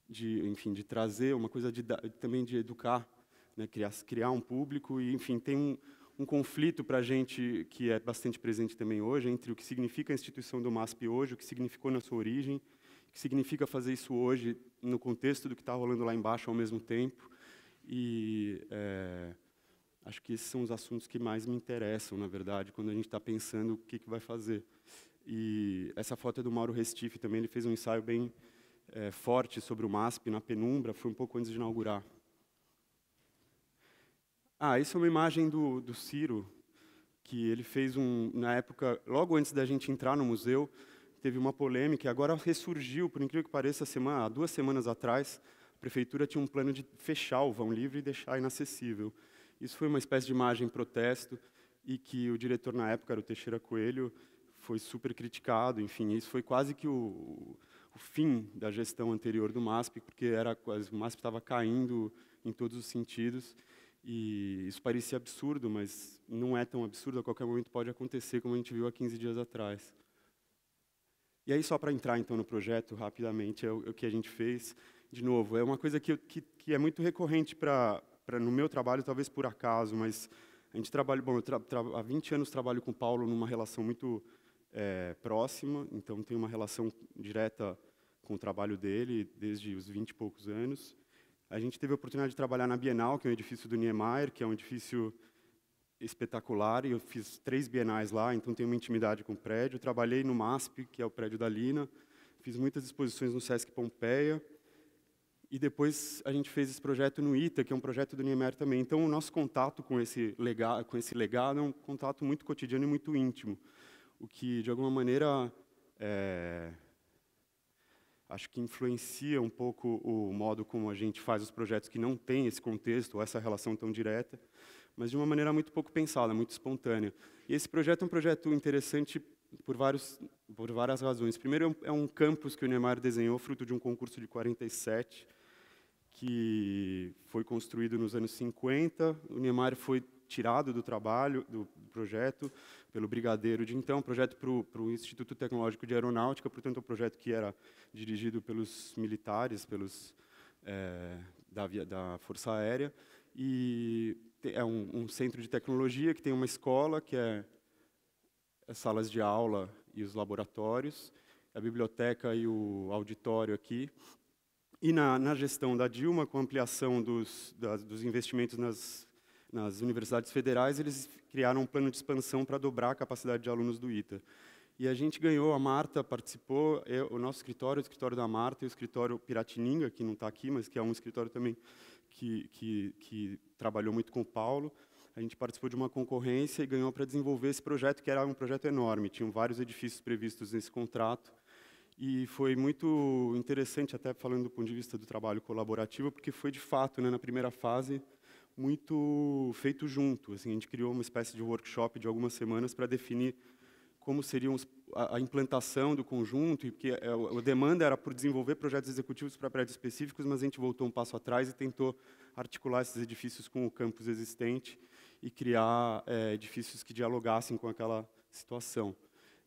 enfim, de trazer uma coisa também de educar, né, criar um público. E, enfim, tem um conflito para a gente que é bastante presente também hoje, entre o que significa a instituição do MASP hoje, o que significou na sua origem, o que significa fazer isso hoje no contexto do que está rolando lá embaixo ao mesmo tempo. E acho que esses são os assuntos que mais me interessam, na verdade, quando a gente está pensando o que vai fazer. E essa foto é do Mauro Restife também, ele fez um ensaio bem forte sobre o MASP na penumbra, foi um pouco antes de inaugurar. Isso é uma imagem do Ciro, que ele fez na época, logo antes da gente entrar no museu, teve uma polêmica, e agora ressurgiu, por incrível que pareça, há 2 semanas atrás, a prefeitura tinha um plano de fechar o vão livre e deixar inacessível. Isso foi uma espécie de imagem protesto, e que o diretor na época, era o Teixeira Coelho, foi super criticado. Enfim, isso foi quase que o fim da gestão anterior do MASP, porque o MASP estava caindo em todos os sentidos, e isso parecia absurdo, mas não é tão absurdo, a qualquer momento pode acontecer, como a gente viu há 15 dias atrás. E aí, só para entrar então no projeto, rapidamente, é o que a gente fez. De novo, é uma coisa que é muito recorrente no meu trabalho, talvez por acaso, mas a gente trabalha... Bom, há 20 anos trabalho com o Paulo numa relação muito próxima, então tem uma relação direta com o trabalho dele, desde os 20 e poucos anos. A gente teve a oportunidade de trabalhar na Bienal, que é um edifício do Niemeyer, que é um edifício espetacular, e eu fiz 3 bienais lá, então tenho uma intimidade com o prédio. Trabalhei no MASP, que é o prédio da Lina, fiz muitas exposições no Sesc Pompeia, e depois a gente fez esse projeto no ITA, que é um projeto do Niemeyer também. Então, o nosso contato com esse legado é um contato muito cotidiano e muito íntimo, o que, de alguma maneira, acho que influencia um pouco o modo como a gente faz os projetos que não têm esse contexto, ou essa relação tão direta, mas de uma maneira muito pouco pensada, muito espontânea. E esse projeto é um projeto interessante por várias razões. Primeiro, é um campus que o Niemeyer desenhou, fruto de um concurso de 47, que foi construído nos anos 50. O Niemeyer foi tirado do trabalho, do projeto, pelo brigadeiro de então, projeto para o Instituto Tecnológico de Aeronáutica, portanto, um projeto que era dirigido pelos militares, da Força Aérea, e é um centro de tecnologia que tem uma escola, que é as salas de aula e os laboratórios, a biblioteca e o auditório aqui. E na gestão da Dilma, com a ampliação dos investimentos nas universidades federais, eles criaram um plano de expansão para dobrar a capacidade de alunos do ITA. E a gente ganhou, a Marta participou, o nosso escritório, o escritório da Marta, e o escritório Piratininga, que não está aqui, mas que é um escritório também que trabalhou muito com o Paulo. A gente participou de uma concorrência e ganhou para desenvolver esse projeto, que era um projeto enorme. Tinham vários edifícios previstos nesse contrato. E foi muito interessante, até falando do ponto de vista do trabalho colaborativo, porque foi, de fato, na primeira fase, muito feito junto. Assim, a gente criou uma espécie de workshop de algumas semanas para definir como seriam a implantação do conjunto, e porque a demanda era por desenvolver projetos executivos para prédios específicos, mas a gente voltou um passo atrás e tentou articular esses edifícios com o campus existente e criar edifícios que dialogassem com aquela situação.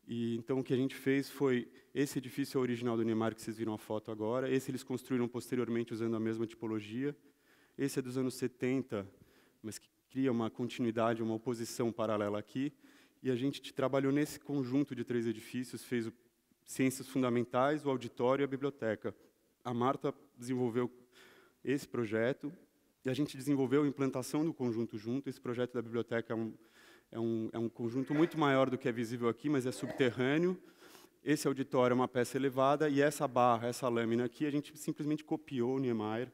E então o que a gente fez foi, esse edifício é o original do Niemeyer, que vocês viram a foto agora, esse eles construíram posteriormente usando a mesma tipologia, esse é dos anos 70, mas que cria uma continuidade, uma oposição paralela aqui, e a gente trabalhou nesse conjunto de 3 edifícios, fez o Ciências Fundamentais, o auditório e a biblioteca. A Marta desenvolveu esse projeto, e a gente desenvolveu a implantação do conjunto junto. Esse projeto da biblioteca é um conjunto muito maior do que é visível aqui, mas é subterrâneo. Esse auditório é uma peça elevada, e essa barra, essa lâmina aqui, a gente simplesmente copiou o Niemeyer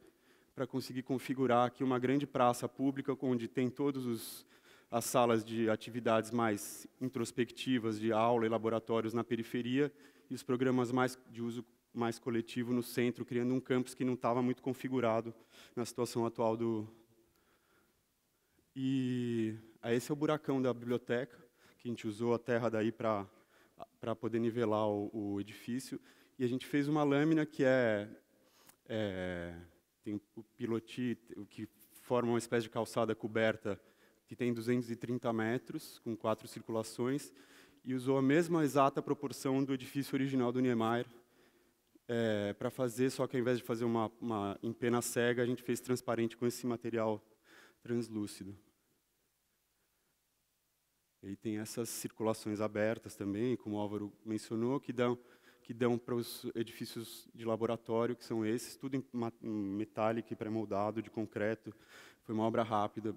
para conseguir configurar aqui uma grande praça pública, onde tem todas as salas de atividades mais introspectivas, de aula e laboratórios na periferia, e os programas de uso mais coletivo no centro, criando um campus que não estava muito configurado na situação atual E esse é o buracão da biblioteca, que a gente usou a terra daí para poder nivelar o edifício, e a gente fez uma lâmina que tem o piloti, o que forma uma espécie de calçada coberta, que tem 230 metros, com 4 circulações, e usou a mesma exata proporção do edifício original do Niemeyer para fazer, só que ao invés de fazer uma em pena cega, a gente fez transparente com esse material translúcido. E tem essas circulações abertas também, como o Álvaro mencionou, que dão para os edifícios de laboratório, que são esses, tudo em metálico e pré-moldado, de concreto. Foi uma obra rápida.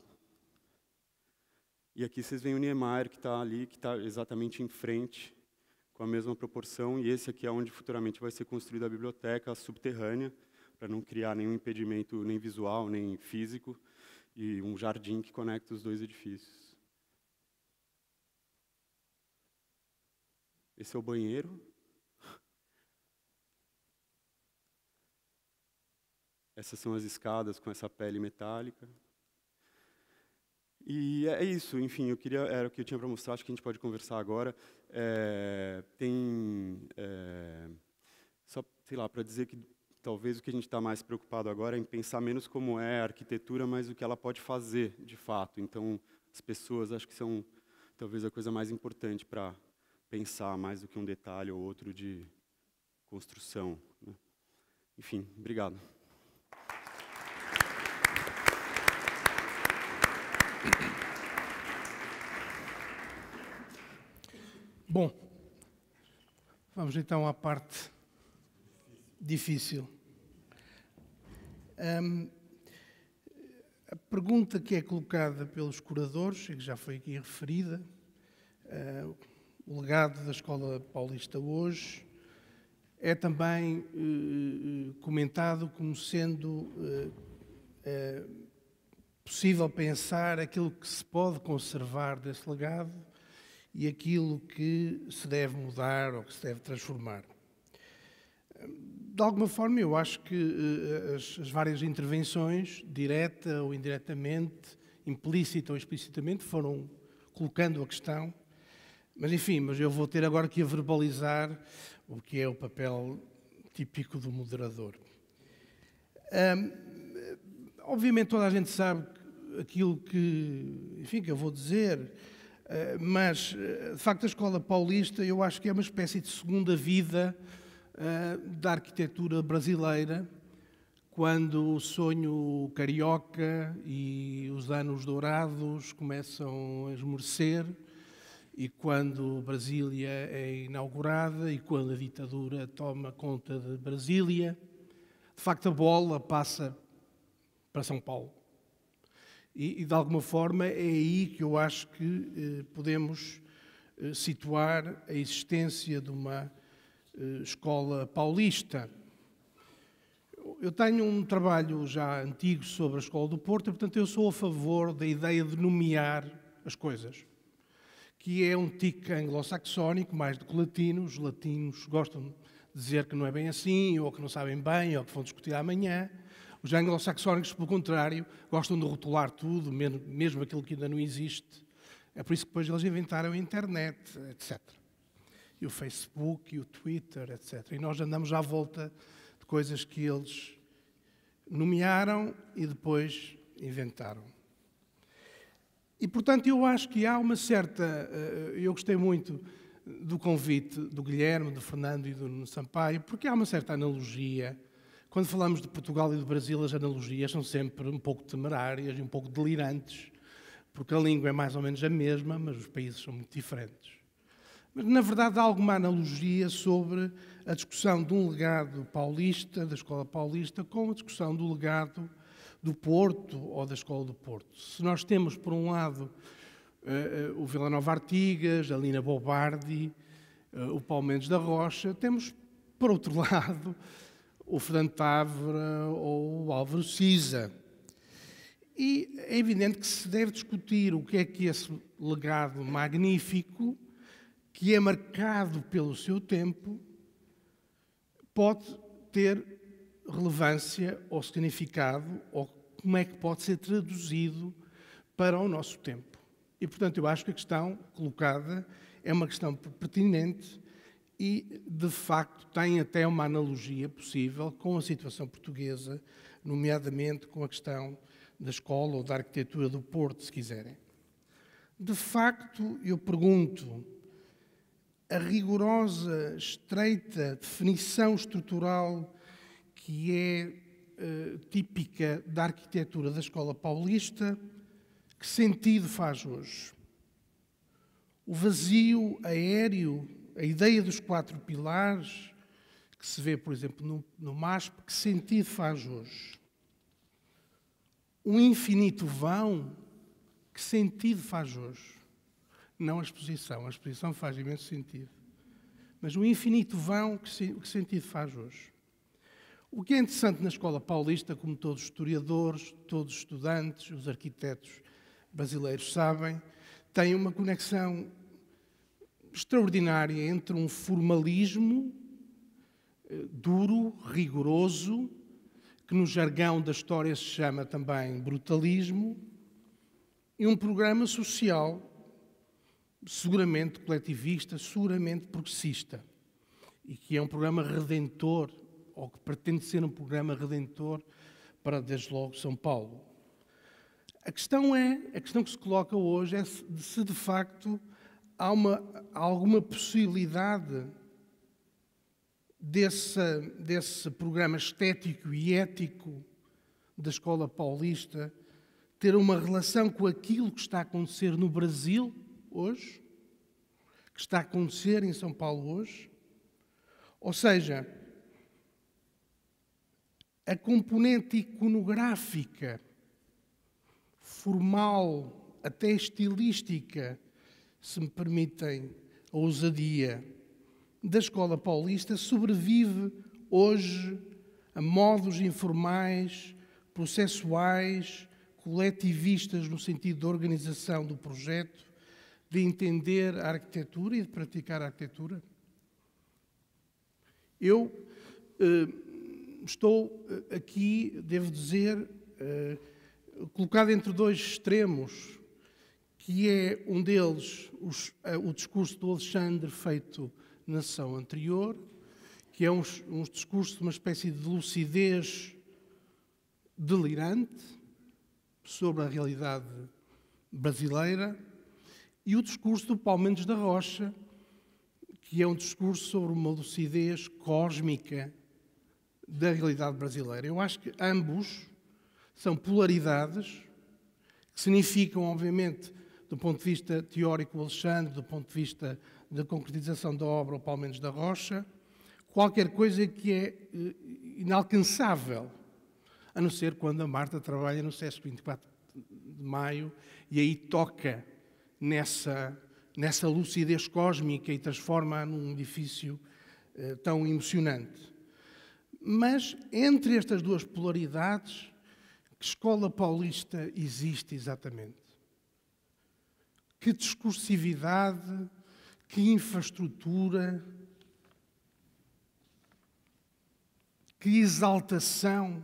E aqui vocês veem o Niemeyer, que está ali, que está exatamente em frente, com a mesma proporção, e esse aqui é onde futuramente vai ser construída a biblioteca subterrânea, para não criar nenhum impedimento nem visual, nem físico, e um jardim que conecta os 2 edifícios. Esse é o banheiro. Essas são as escadas com essa pele metálica. E é isso, enfim, era o que eu tinha para mostrar, acho que a gente pode conversar agora. Só, sei lá, para dizer que talvez o que a gente está mais preocupado agora é em pensar menos como é a arquitetura, mas o que ela pode fazer, de fato. Então, as pessoas, acho que são talvez a coisa mais importante para pensar, mais do que um detalhe ou outro de construção, né? Enfim, obrigado. Bom, vamos então à parte difícil. A pergunta que é colocada pelos curadores, e que já foi aqui referida, o legado da Escola Paulista hoje, é também comentado como sendo possível pensar aquilo que se pode conservar desse legado e aquilo que se deve mudar ou que se deve transformar. De alguma forma, eu acho que as várias intervenções, direta ou indiretamente, implícita ou explicitamente, foram colocando a questão. Mas, enfim, eu vou ter agora que a verbalizar o que é o papel típico do moderador. Obviamente, toda a gente sabe aquilo que eu vou dizer, mas, de facto, a Escola Paulista, eu acho que é uma espécie de segunda vida da arquitetura brasileira, quando o sonho carioca e os anos dourados começam a esmorecer, e quando Brasília é inaugurada e quando a ditadura toma conta de Brasília, de facto a bola passa para São Paulo. E de alguma forma é aí que eu acho que podemos situar a existência de uma escola paulista. Eu tenho um trabalho já antigo sobre a Escola do Porto, e, portanto, eu sou a favor da ideia de nomear as coisas, que é um tique anglo-saxónico, mais do que latino. Os latinos gostam de dizer que não é bem assim, ou que não sabem bem, ou que vão discutir amanhã. Os anglo-saxónicos, pelo contrário, gostam de rotular tudo, mesmo aquilo que ainda não existe. É por isso que depois eles inventaram a internet, etc. e o Facebook, e o Twitter, etc. E nós andamos à volta de coisas que eles nomearam e depois inventaram. E, portanto, eu acho que há uma certa... Eu gostei muito do convite do Guilherme, do Fernando e do Nuno Sampaio, porque há uma certa analogia. Quando falamos de Portugal e do Brasil, as analogias são sempre um pouco temerárias e um pouco delirantes, porque a língua é mais ou menos a mesma, mas os países são muito diferentes. Mas, na verdade, há alguma analogia sobre a discussão de um legado paulista, da Escola Paulista, com a discussão do legado do Porto ou da Escola do Porto. Se nós temos, por um lado, o Vila Nova Artigas, a Lina Bobardi, o Paulo Mendes da Rocha, temos, por outro lado, o Fernando Távora ou o Álvaro Siza. E é evidente que se deve discutir o que é que esse legado magnífico, que é marcado pelo seu tempo, pode ter relevância ou significado, ou como é que pode ser traduzido para o nosso tempo. E, portanto, eu acho que a questão colocada é uma questão pertinente e, de facto, tem até uma analogia possível com a situação portuguesa, nomeadamente com a questão da escola ou da arquitetura do Porto, se quiserem. De facto, eu pergunto, a rigorosa, estreita definição estrutural que é típica da arquitetura da Escola Paulista, que sentido faz hoje? O vazio aéreo, a ideia dos 4 pilares, que se vê, por exemplo, no MASP, que sentido faz hoje? O infinito vão, que sentido faz hoje? Não a exposição faz imenso sentido. Mas o infinito vão, que sentido faz hoje? O que é interessante na Escola Paulista, como todos os historiadores, todos os estudantes, os arquitetos brasileiros sabem, tem uma conexão extraordinária entre um formalismo duro, rigoroso, que no jargão da história se chama também brutalismo, e um programa social seguramente coletivista, seguramente progressista, e que é um programa redentor, ou que pretende ser um programa redentor para, desde logo, São Paulo. A questão que se coloca hoje é se de facto há alguma possibilidade desse programa estético e ético da Escola Paulista ter uma relação com aquilo que está a acontecer no Brasil hoje, que está a acontecer em São Paulo hoje. Ou seja, a componente iconográfica, formal, até estilística, se me permitem a ousadia, da Escola Paulista sobrevive hoje a modos informais, processuais, coletivistas no sentido de organização do projeto, de entender a arquitetura e de praticar a arquitetura? Eu estou aqui, devo dizer, colocado entre 2 extremos, que é um deles o discurso do Alexandre feito na sessão anterior, que é um discurso de uma espécie de lucidez delirante sobre a realidade brasileira, e o discurso do Paulo Mendes da Rocha, que é um discurso sobre uma lucidez cósmica da realidade brasileira. Eu acho que ambos são polaridades que significam, obviamente, do ponto de vista teórico, o Alexandre, do ponto de vista da concretização da obra, o Paulo Mendes da Rocha, qualquer coisa que é inalcançável, a não ser quando a Marta trabalha no SESC 24 de Maio e aí toca nessa lucidez cósmica e transforma-a num edifício tão emocionante. Mas, entre estas 2 polaridades, que Escola Paulista existe exatamente? Que discursividade, que infraestrutura, que exaltação.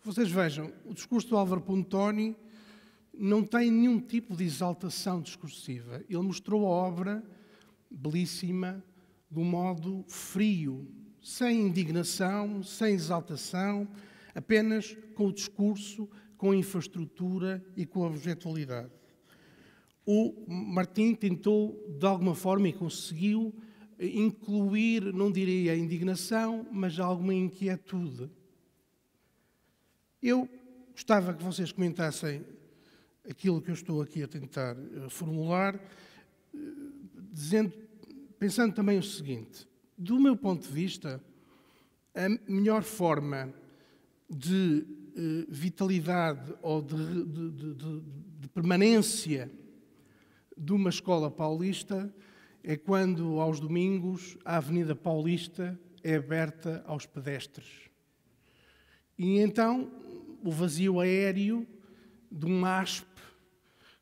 Vocês vejam, o discurso do Álvaro Pontoni não tem nenhum tipo de exaltação discursiva. Ele mostrou a obra belíssima de um modo frio, sem indignação, sem exaltação, apenas com o discurso, com a infraestrutura e com a objetualidade. O Martim tentou, de alguma forma, e conseguiu incluir, não diria a indignação, mas alguma inquietude. Eu gostava que vocês comentassem aquilo que eu estou aqui a tentar formular, pensando também o seguinte: do meu ponto de vista, a melhor forma de vitalidade ou de permanência de uma escola paulista é quando, aos domingos, a Avenida Paulista é aberta aos pedestres. E então, o vazio aéreo de um MASP,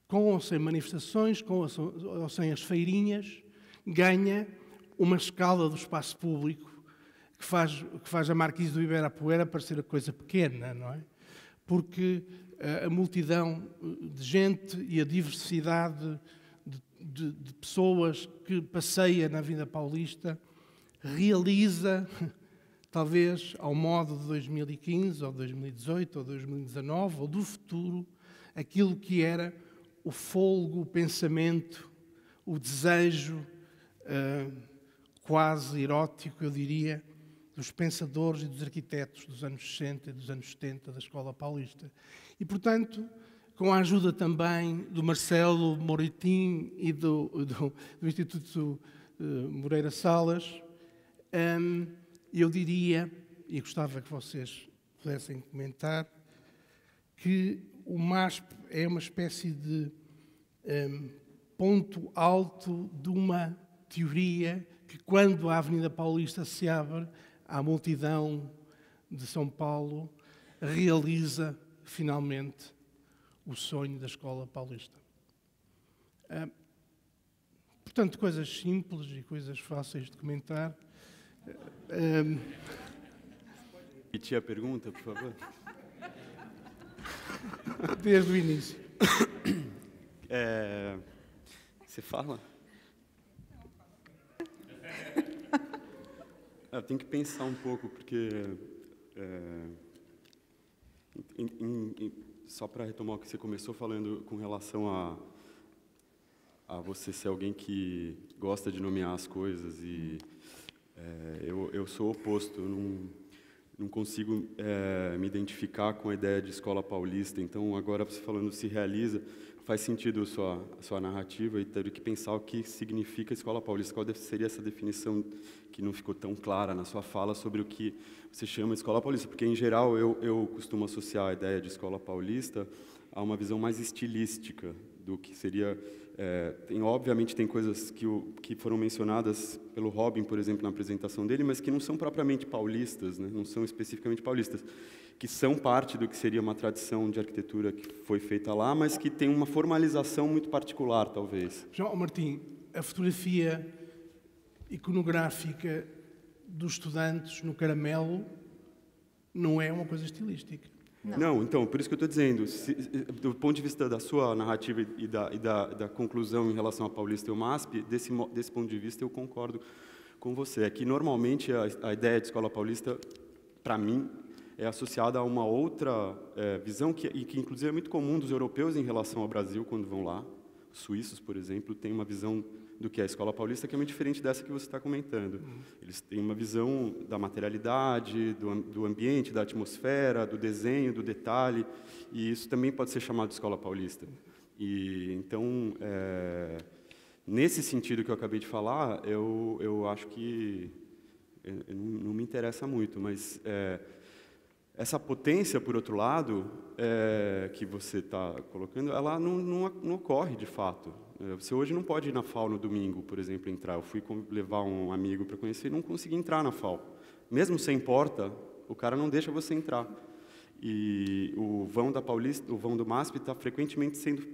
com ou sem manifestações, com ou sem as feirinhas, ganha uma escala do espaço público que faz a Marquise do Ibirapuera parecer a coisa pequena, não é? Porque a multidão de gente e a diversidade de pessoas que passeia na Avenida Paulista realiza, talvez ao modo de 2015, ou 2018, ou 2019, ou do futuro, aquilo que era o fôlego, o pensamento, o desejo quase erótico, eu diria, dos pensadores e dos arquitetos dos anos 60 e dos anos 70 da Escola Paulista. E, portanto, com a ajuda também do Marcelo Moritim e do Instituto Moreira Salles, eu diria, e gostava que vocês pudessem comentar, que o MASP é uma espécie de ponto alto de uma teoria que, quando a Avenida Paulista se abre, a multidão de São Paulo realiza, finalmente, o sonho da Escola Paulista. Portanto, coisas simples e coisas fáceis de comentar. Repetir a pergunta, por favor. Desde o início. Você fala? Eu tenho que pensar um pouco, porque... só para retomar o que você começou falando com relação a você ser alguém que gosta de nomear as coisas, e eu sou o oposto, eu não consigo me identificar com a ideia de escola paulista. Então, agora você falando se realiza, faz sentido a sua narrativa, e teria que pensar o que significa escola paulista. Qual seria essa definição que não ficou tão clara na sua fala sobre o que você chama de escola paulista? Porque, em geral, eu costumo associar a ideia de escola paulista a uma visão mais estilística do que seria... obviamente, tem coisas que foram mencionadas pelo Robin, por exemplo, na apresentação dele, mas que não são propriamente paulistas, né? Não são especificamente paulistas, que são parte do que seria uma tradição de arquitetura que foi feita lá, mas que tem uma formalização muito particular, talvez. João Martim, a fotografia iconográfica dos estudantes no caramelo não é uma coisa estilística. Não, então, por isso que eu estou dizendo, do ponto de vista da sua narrativa e da conclusão em relação a Paulista e o MASP, desse ponto de vista eu concordo com você. É que, normalmente, a ideia de escola paulista, para mim, é associada a uma outra visão, que inclusive é muito comum dos europeus em relação ao Brasil, quando vão lá. Os suíços, por exemplo, têm uma visão do que é a escola paulista, que é muito diferente dessa que você está comentando. Eles têm uma visão da materialidade, do ambiente, da atmosfera, do desenho, do detalhe, e isso também pode ser chamado de escola paulista. E, então, nesse sentido que eu acabei de falar, eu acho que não me interessa muito, mas essa potência, por outro lado, que você está colocando, ela não ocorre de fato. Você hoje não pode ir na FAO no domingo, por exemplo, entrar. Eu fui levar um amigo para conhecer e não consegui entrar na FAO. Mesmo sem porta, o cara não deixa você entrar. E o vão da Paulista, o vão do MASP está frequentemente sendo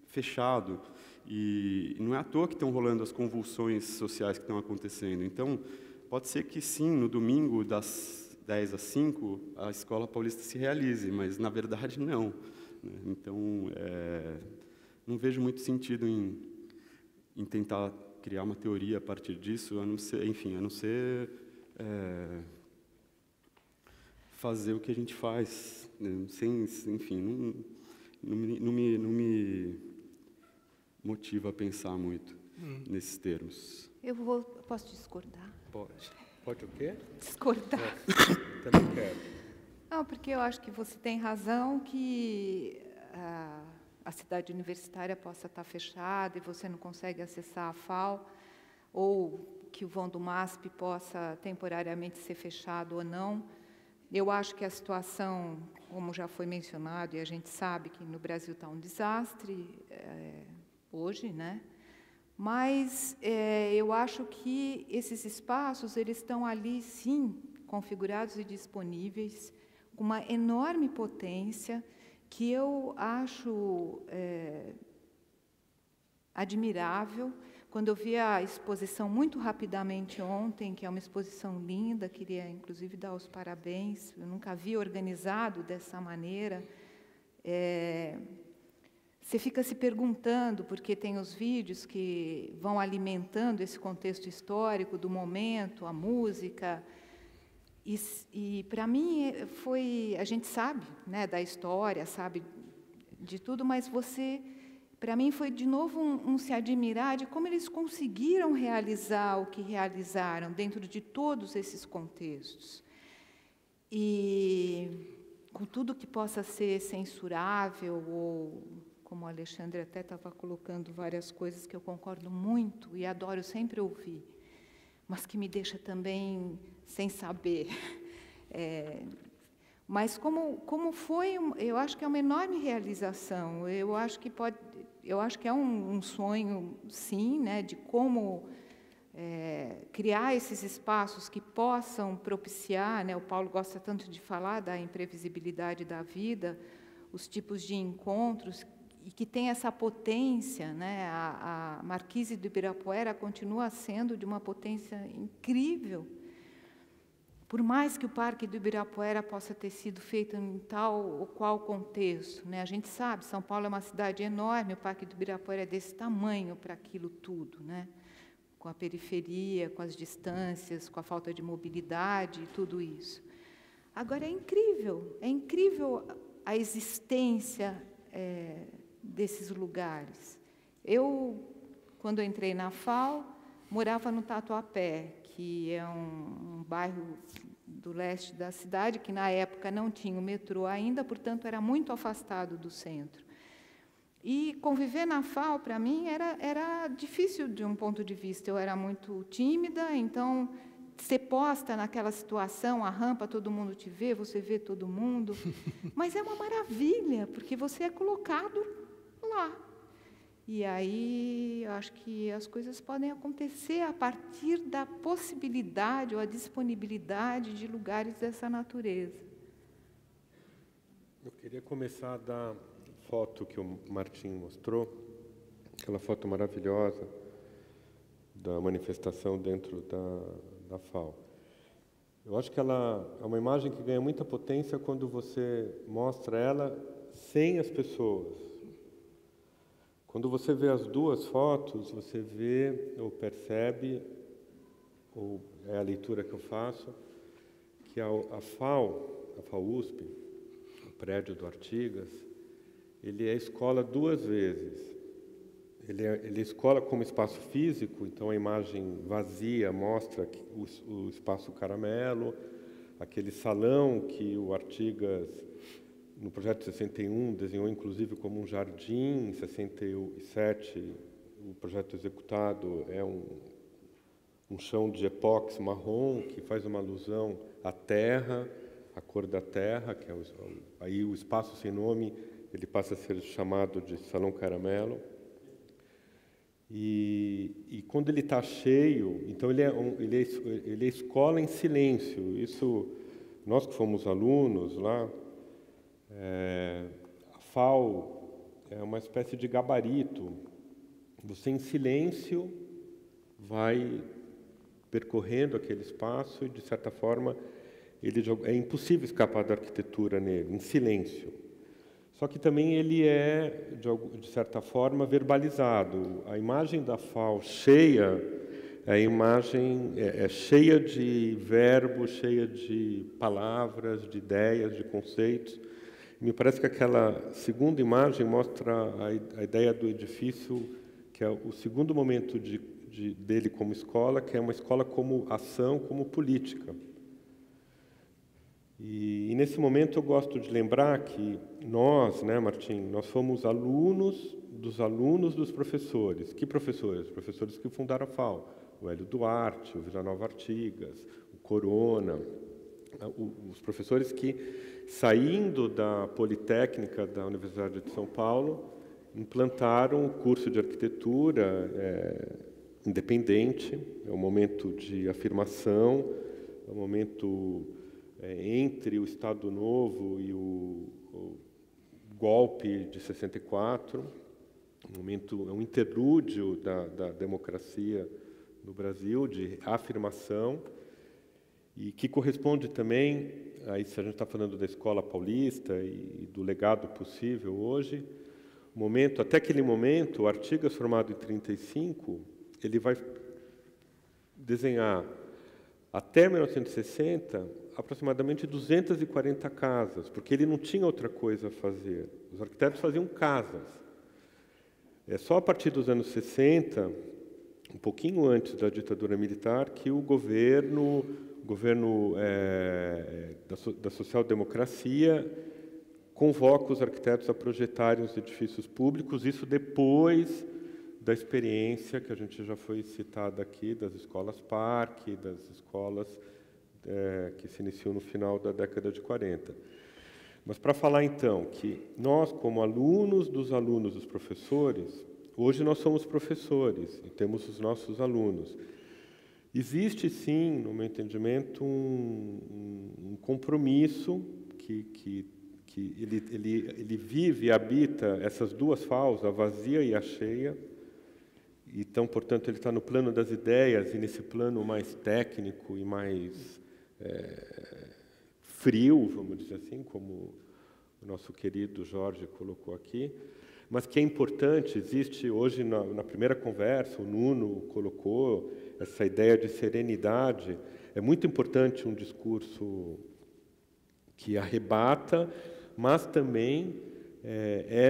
fechado. E não é à toa que estão rolando as convulsões sociais que estão acontecendo. Então, pode ser que sim, no domingo, das 10 às 5, a escola paulista se realize, mas, na verdade, não. Então, não vejo muito sentido em tentar criar uma teoria a partir disso, a não ser, enfim, a não ser fazer o que a gente faz, né? Sem, enfim, não me motiva a pensar muito nesses termos. Posso discordar? Pode. Pode o quê? Discordar. Também quero. Não, porque eu acho que você tem razão que a cidade universitária possa estar fechada e você não consegue acessar a FAO, ou que o vão do MASP possa temporariamente ser fechado ou não. Eu acho que a situação, como já foi mencionado, e a gente sabe que no Brasil está um desastre hoje, né? Mas eu acho que esses espaços eles estão ali, sim, configurados e disponíveis, com uma enorme potência, que eu acho admirável. Quando eu vi a exposição muito rapidamente ontem, que é uma exposição linda, queria inclusive dar os parabéns, eu nunca vi organizado dessa maneira. Você fica se perguntando, porque tem os vídeos que vão alimentando esse contexto histórico do momento, a música. E para mim a gente sabe, né, da história, sabe de tudo, mas para mim foi de novo um se admirar de como eles conseguiram realizar o que realizaram dentro de todos esses contextos. E com tudo que possa ser censurável, ou, como o Alexandre até estava colocando várias coisas que eu concordo muito e adoro sempre ouvir, mas que me deixa também sem saber. Mas como foi, eu acho que é uma enorme realização. Eu acho que é um sonho, sim, né, de como criar esses espaços que possam propiciar, né, o Paulo gosta tanto de falar da imprevisibilidade da vida, os tipos de encontros, e que tem essa potência, né, a Marquise do Ibirapuera continua sendo de uma potência incrível. Por mais que o Parque do Ibirapuera possa ter sido feito em tal ou qual contexto, né? A gente sabe, São Paulo é uma cidade enorme, o Parque do Ibirapuera é desse tamanho para aquilo tudo, né? Com a periferia, com as distâncias, com a falta de mobilidade e tudo isso. Agora, é incrível a existência desses lugares. Eu, quando entrei na FAO, morava no Tatuapé, que é um bairro do leste da cidade, que na época não tinha o metrô ainda, portanto, era muito afastado do centro. E conviver na FAO, para mim, era difícil de um ponto de vista. Eu era muito tímida, então, ser posta naquela situação, a rampa, todo mundo te vê, você vê todo mundo. Mas é uma maravilha, porque você é colocado lá. E aí, eu acho que as coisas podem acontecer a partir da possibilidade ou a disponibilidade de lugares dessa natureza. Eu queria começar da foto que o Martim mostrou, aquela foto maravilhosa da manifestação dentro da FAO. Eu acho que ela é uma imagem que ganha muita potência quando você mostra ela sem as pessoas. Quando você vê as duas fotos, você vê ou percebe, ou é a leitura que eu faço, que a FAO-USP, o prédio do Artigas, ele é escola duas vezes. Ele é escola como espaço físico, então a imagem vazia mostra o espaço Caramelo, aquele salão que o Artigas, no projeto de 61, desenhou inclusive como um jardim. Em 67, o projeto executado é um chão de epóxi marrom, que faz uma alusão à terra, à cor da terra, que é aí o espaço sem nome, ele passa a ser chamado de Salão Caramelo. E quando ele está cheio, então ele é escola em silêncio. Isso, nós que fomos alunos lá, a FAO é uma espécie de gabarito. Você, em silêncio, vai percorrendo aquele espaço e, de certa forma, é impossível escapar da arquitetura nele, em silêncio. Só que também ele é, de certa forma, verbalizado. A imagem da FAO cheia, a imagem é cheia de verbos, cheia de palavras, de ideias, de conceitos. Me parece que aquela segunda imagem mostra a ideia do edifício, que é o segundo momento dele como escola, que é uma escola como ação, como política. E nesse momento eu gosto de lembrar que nós, né, Martim, nós fomos alunos dos professores. Que professores? Professores que fundaram a FAO. O Hélio Duarte, o Villanova Artigas, o Corona, os professores que, saindo da Politécnica da Universidade de São Paulo, implantaram o curso de arquitetura independente. É um momento de afirmação, é um momento entre o Estado Novo e o golpe de 64, é um interlúdio da democracia no Brasil, de afirmação, e que corresponde também, aí se a gente está falando da escola paulista e do legado possível hoje, até aquele momento, o Artigas, formado em 1935, ele vai desenhar, até 1960, aproximadamente 240 casas, porque ele não tinha outra coisa a fazer. Os arquitetos faziam casas. É só a partir dos anos 60, um pouquinho antes da ditadura militar, que o governo da social-democracia convoca os arquitetos a projetarem os edifícios públicos, isso depois da experiência que a gente já foi citada aqui, das escolas Parque, das escolas que se iniciou no final da década de 40. Mas para falar, então, que nós, como alunos dos professores, hoje nós somos professores e temos os nossos alunos. Existe, sim, no meu entendimento, um compromisso que ele vive e habita essas duas FAOs, a vazia e a cheia. Então, portanto, ele está no plano das ideias e nesse plano mais técnico e mais frio, vamos dizer assim, como o nosso querido Jorge colocou aqui, mas que é importante. Existe hoje, na primeira conversa, o Nuno colocou essa ideia de serenidade. É muito importante um discurso que arrebata, mas também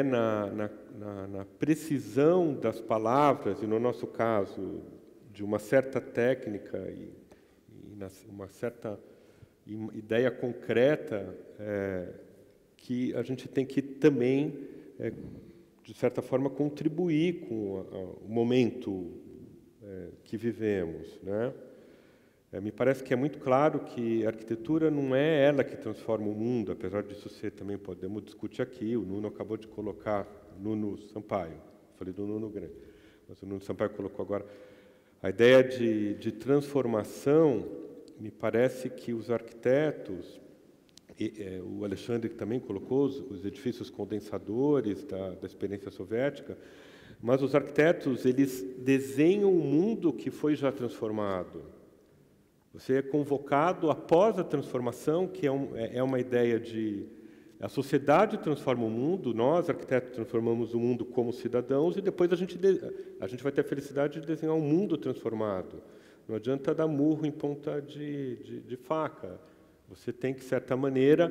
na precisão das palavras, e no nosso caso, de uma certa técnica e uma certa ideia concreta, que a gente tem que também, de certa forma, contribuir com o momento que vivemos, né? Me parece que é muito claro que a arquitetura não é ela que transforma o mundo, apesar disso ser, também podemos discutir aqui. O Nuno acabou de colocar, Nuno Sampaio, falei do Nuno Grande, mas o Nuno Sampaio colocou agora, a ideia de transformação. Me parece que os arquitetos, o Alexandre também colocou os edifícios condensadores da experiência soviética, mas os arquitetos, eles desenham um mundo que foi já transformado. Você é convocado após a transformação, que é uma ideia de... A sociedade transforma o mundo, nós, arquitetos, transformamos o mundo como cidadãos, e depois a gente vai ter a felicidade de desenhar um mundo transformado. Não adianta dar murro em ponta de faca. Você tem que, de certa maneira,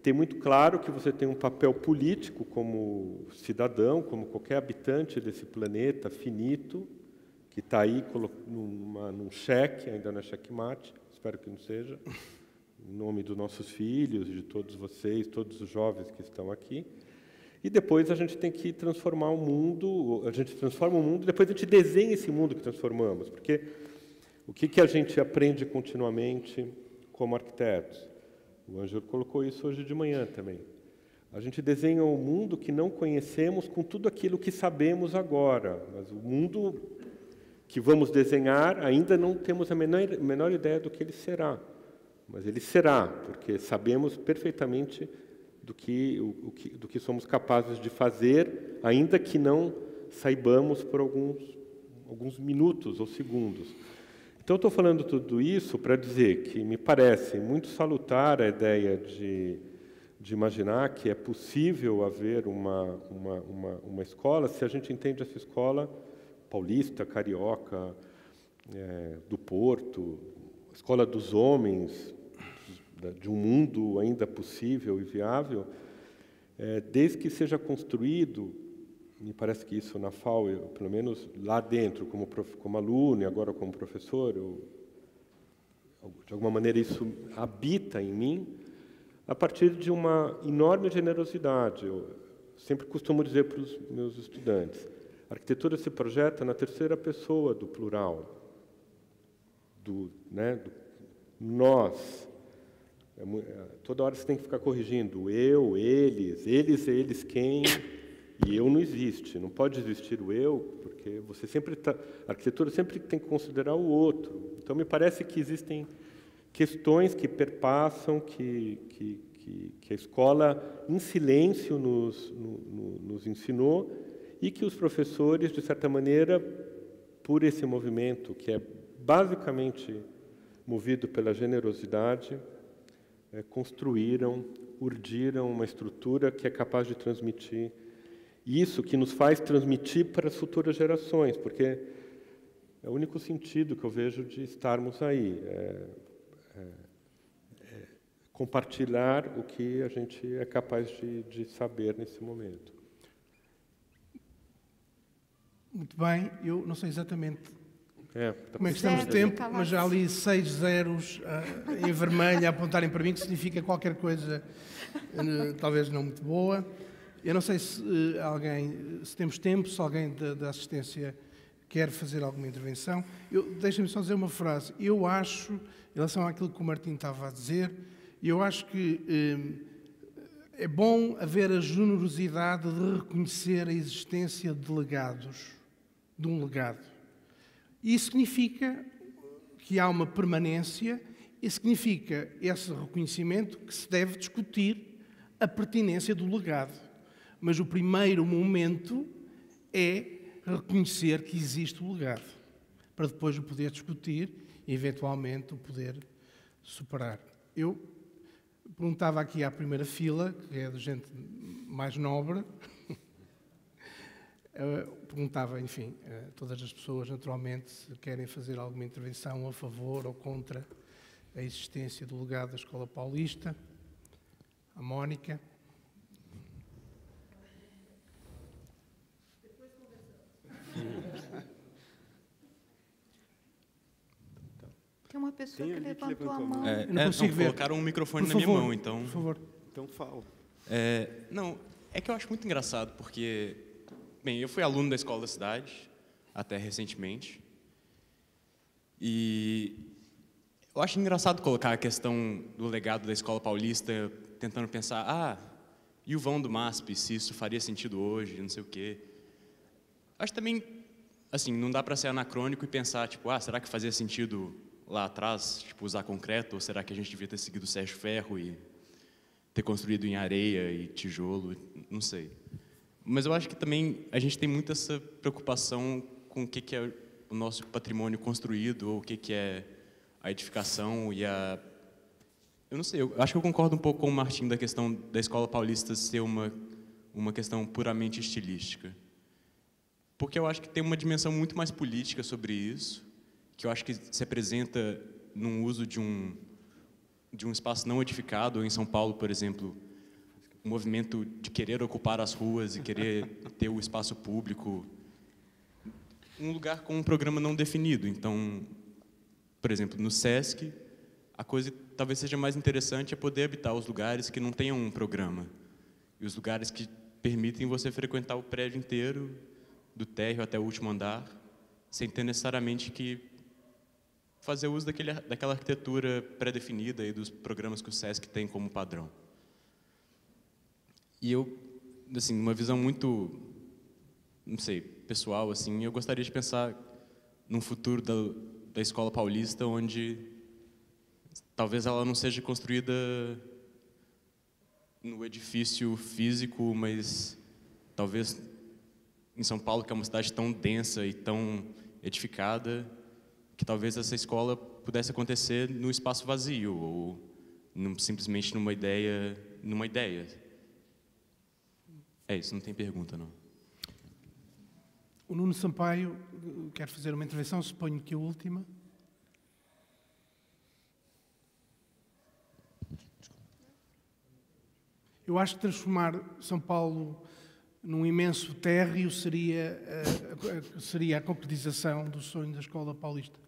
ter muito claro que você tem um papel político como cidadão, como qualquer habitante desse planeta finito, que está aí num cheque, ainda não é checkmate, espero que não seja, em nome dos nossos filhos, de todos vocês, todos os jovens que estão aqui. E depois a gente tem que transformar o mundo, a gente transforma o mundo, depois a gente desenha esse mundo que transformamos, porque o que a gente aprende continuamente como arquitetos? O Ângelo colocou isso hoje de manhã também. A gente desenha o mundo que não conhecemos com tudo aquilo que sabemos agora, mas o mundo que vamos desenhar ainda não temos a menor ideia do que ele será. Mas ele será, porque sabemos perfeitamente do que somos capazes de fazer, ainda que não saibamos por alguns minutos ou segundos. Então, eu estou falando tudo isso para dizer que me parece muito salutar a ideia de imaginar que é possível haver uma escola se a gente entende essa escola paulista, carioca, do Porto, escola dos homens, de um mundo ainda possível e viável, desde que seja construído, me parece que isso na FAU, pelo menos lá dentro, como aluno e agora como professor, de alguma maneira isso habita em mim, a partir de uma enorme generosidade. Eu sempre costumo dizer para os meus estudantes, a arquitetura se projeta na terceira pessoa do plural, do nós. Toda hora você tem que ficar corrigindo eu, eles, quem, e eu não existe. Não pode existir o eu, porque você sempre a arquitetura sempre tem que considerar o outro. Então, me parece que existem questões que perpassam, que a escola, em silêncio, nos ensinou, e que os professores, de certa maneira, por esse movimento, que é basicamente movido pela generosidade, construíram, urdiram uma estrutura que é capaz de transmitir isso, que nos faz transmitir para as futuras gerações, porque é o único sentido que eu vejo de estarmos aí, compartilhar o que a gente é capaz de saber nesse momento. Muito bem, eu não sei exatamente como é que precisando estamos de tempo, mas já li 6 zeros em vermelho a apontarem para mim, que significa qualquer coisa, talvez não muito boa. Eu não sei se temos tempo, se alguém da assistência quer fazer alguma intervenção. Deixem-me só dizer uma frase. Eu acho, em relação àquilo que o Martim estava a dizer, eu acho que é bom haver a generosidade de reconhecer a existência de legados, de um legado. Isso significa que há uma permanência e significa esse reconhecimento que se deve discutir a pertinência do legado. Mas o primeiro momento é reconhecer que existe o legado, para depois o poder discutir e, eventualmente, o poder superar. Eu perguntava aqui à primeira fila, que é de gente mais nobre, perguntava, enfim, a todas as pessoas, naturalmente, se querem fazer alguma intervenção a favor ou contra a existência do legado da Escola Paulista. A Mónica. Tem uma pessoa que levantou a mão. Não consigo ver. Colocaram um microfone Por na favor, minha mão, então... Por favor. Então fala. Não, é que eu acho muito engraçado, porque... Bem, eu fui aluno da Escola da Cidade, até recentemente, e eu acho engraçado colocar a questão do legado da Escola Paulista, tentando pensar, e o vão do MASP, se isso faria sentido hoje, não sei o quê. Acho também, assim, não dá para ser anacrônico e pensar, tipo, será que fazia sentido lá atrás, tipo, usar concreto, ou será que a gente devia ter seguido o Sérgio Ferro e ter construído em areia e tijolo, não sei. Mas eu acho que também a gente tem muito essa preocupação com o que é o nosso patrimônio construído, ou o que é a edificação e a... Eu não sei, eu acho que eu concordo um pouco com o Martim da questão da Escola Paulista ser uma questão puramente estilística. Porque eu acho que tem uma dimensão muito mais política sobre isso, que eu acho que se apresenta num uso de um espaço não edificado. Em São Paulo, por exemplo, o movimento de querer ocupar as ruas e querer ter o espaço público, um lugar com um programa não definido. Então, por exemplo, no SESC, a coisa talvez seja mais interessante é poder habitar os lugares que não tenham um programa, e os lugares que permitem você frequentar o prédio inteiro, do térreo até o último andar, sem ter necessariamente que fazer uso daquela arquitetura pré-definida e dos programas que o SESC tem como padrão. E eu, assim, numa visão muito, não sei, pessoal, assim, eu gostaria de pensar num futuro da Escola Paulista onde talvez ela não seja construída no edifício físico, mas talvez em São Paulo, que é uma cidade tão densa e tão edificada, que talvez essa escola pudesse acontecer no espaço vazio, ou simplesmente numa ideia numa ideia. É isso, não tem pergunta, não. O Nuno Sampaio quer fazer uma intervenção, suponho que a última. Eu acho que transformar São Paulo num imenso térreo seria a concretização do sonho da Escola Paulista.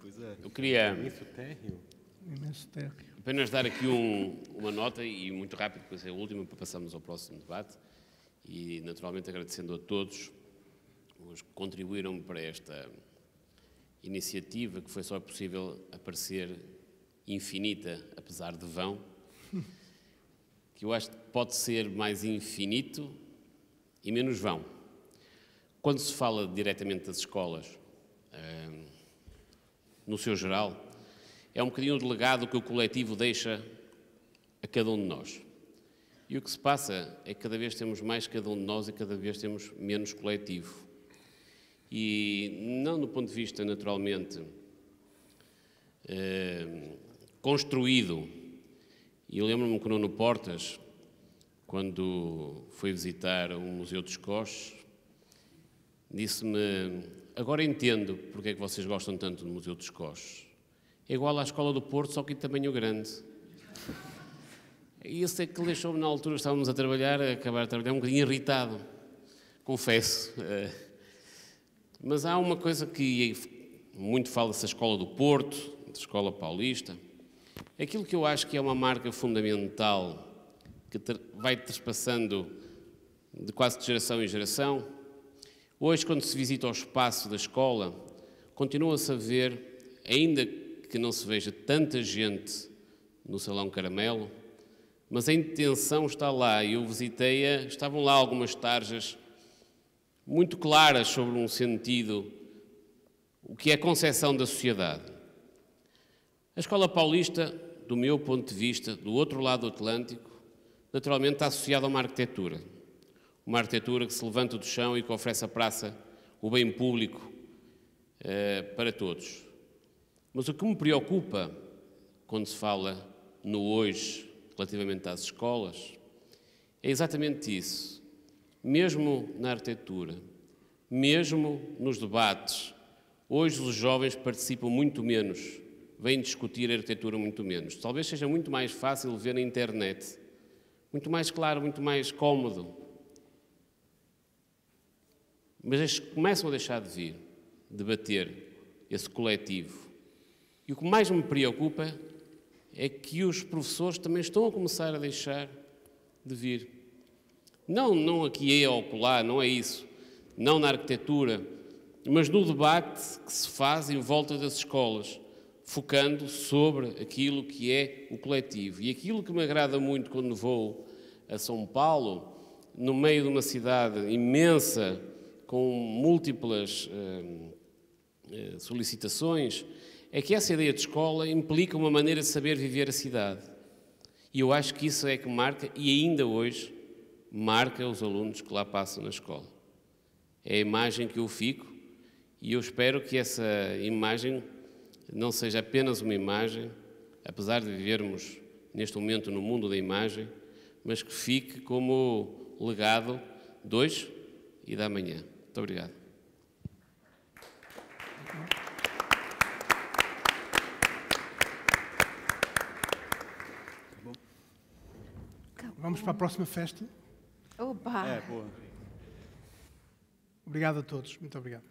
Pois é. Eu queria Isso, térreo? Um imenso térreo. apenas dar aqui uma nota, e muito rápido, depois é a última, para passarmos ao próximo debate. E, naturalmente, agradecendo a todos os que contribuíram para esta iniciativa, que foi só possível aparecer infinita, apesar de vão, que eu acho que pode ser mais infinito e menos vão. Quando se fala diretamente das escolas, no seu geral, é um bocadinho o legado que o coletivo deixa a cada um de nós. E o que se passa é que cada vez temos mais cada um de nós e cada vez temos menos coletivo. E não do ponto de vista, naturalmente, construído. E eu lembro-me que o Nuno Portas, quando foi visitar o Museu dos Coches, disse-me: agora entendo porque é que vocês gostam tanto do Museu dos Coches. É igual à Escola do Porto, só que em tamanho grande. E isso é que deixou-me, na altura, estávamos a trabalhar, acabar de trabalhar, um bocadinho irritado, confesso. Mas há uma coisa que muito fala-se da Escola do Porto, da Escola Paulista. Aquilo que eu acho que é uma marca fundamental, que vai trespassando de quase de geração em geração. Hoje, quando se visita o espaço da escola, continua-se a ver, ainda que não se veja tanta gente no Salão Caramelo, mas a intenção está lá. Eu visitei-a, estavam lá algumas tarjas muito claras sobre um sentido, o que é a concepção da sociedade. A Escola Paulista, do meu ponto de vista, do outro lado do Atlântico, naturalmente está associada a uma arquitetura. Uma arquitetura que se levanta do chão e que oferece à praça o bem público para todos. Mas o que me preocupa, quando se fala no hoje, relativamente às escolas, é exatamente isso. Mesmo na arquitetura, mesmo nos debates, hoje os jovens participam muito menos, vêm discutir a arquitetura muito menos. Talvez seja muito mais fácil ver na internet, muito mais claro, muito mais cómodo. Mas eles começam a deixar de vir, debater esse coletivo. E o que mais me preocupa é que os professores também estão a começar a deixar de vir. Não aqui ou acolá, não é isso. Não na arquitetura, mas no debate que se faz em volta das escolas, focando sobre aquilo que é o coletivo. E aquilo que me agrada muito quando vou a São Paulo, no meio de uma cidade imensa, com múltiplas solicitações, é que essa ideia de escola implica uma maneira de saber viver a cidade. E eu acho que isso é que marca, e ainda hoje, marca os alunos que lá passam na escola. É a imagem que eu fico, e eu espero que essa imagem não seja apenas uma imagem, apesar de vivermos neste momento no mundo da imagem, mas que fique como legado de hoje e da manhã. Muito obrigado. Vamos para a próxima festa. Oba! Boa. Obrigado a todos. Muito obrigado.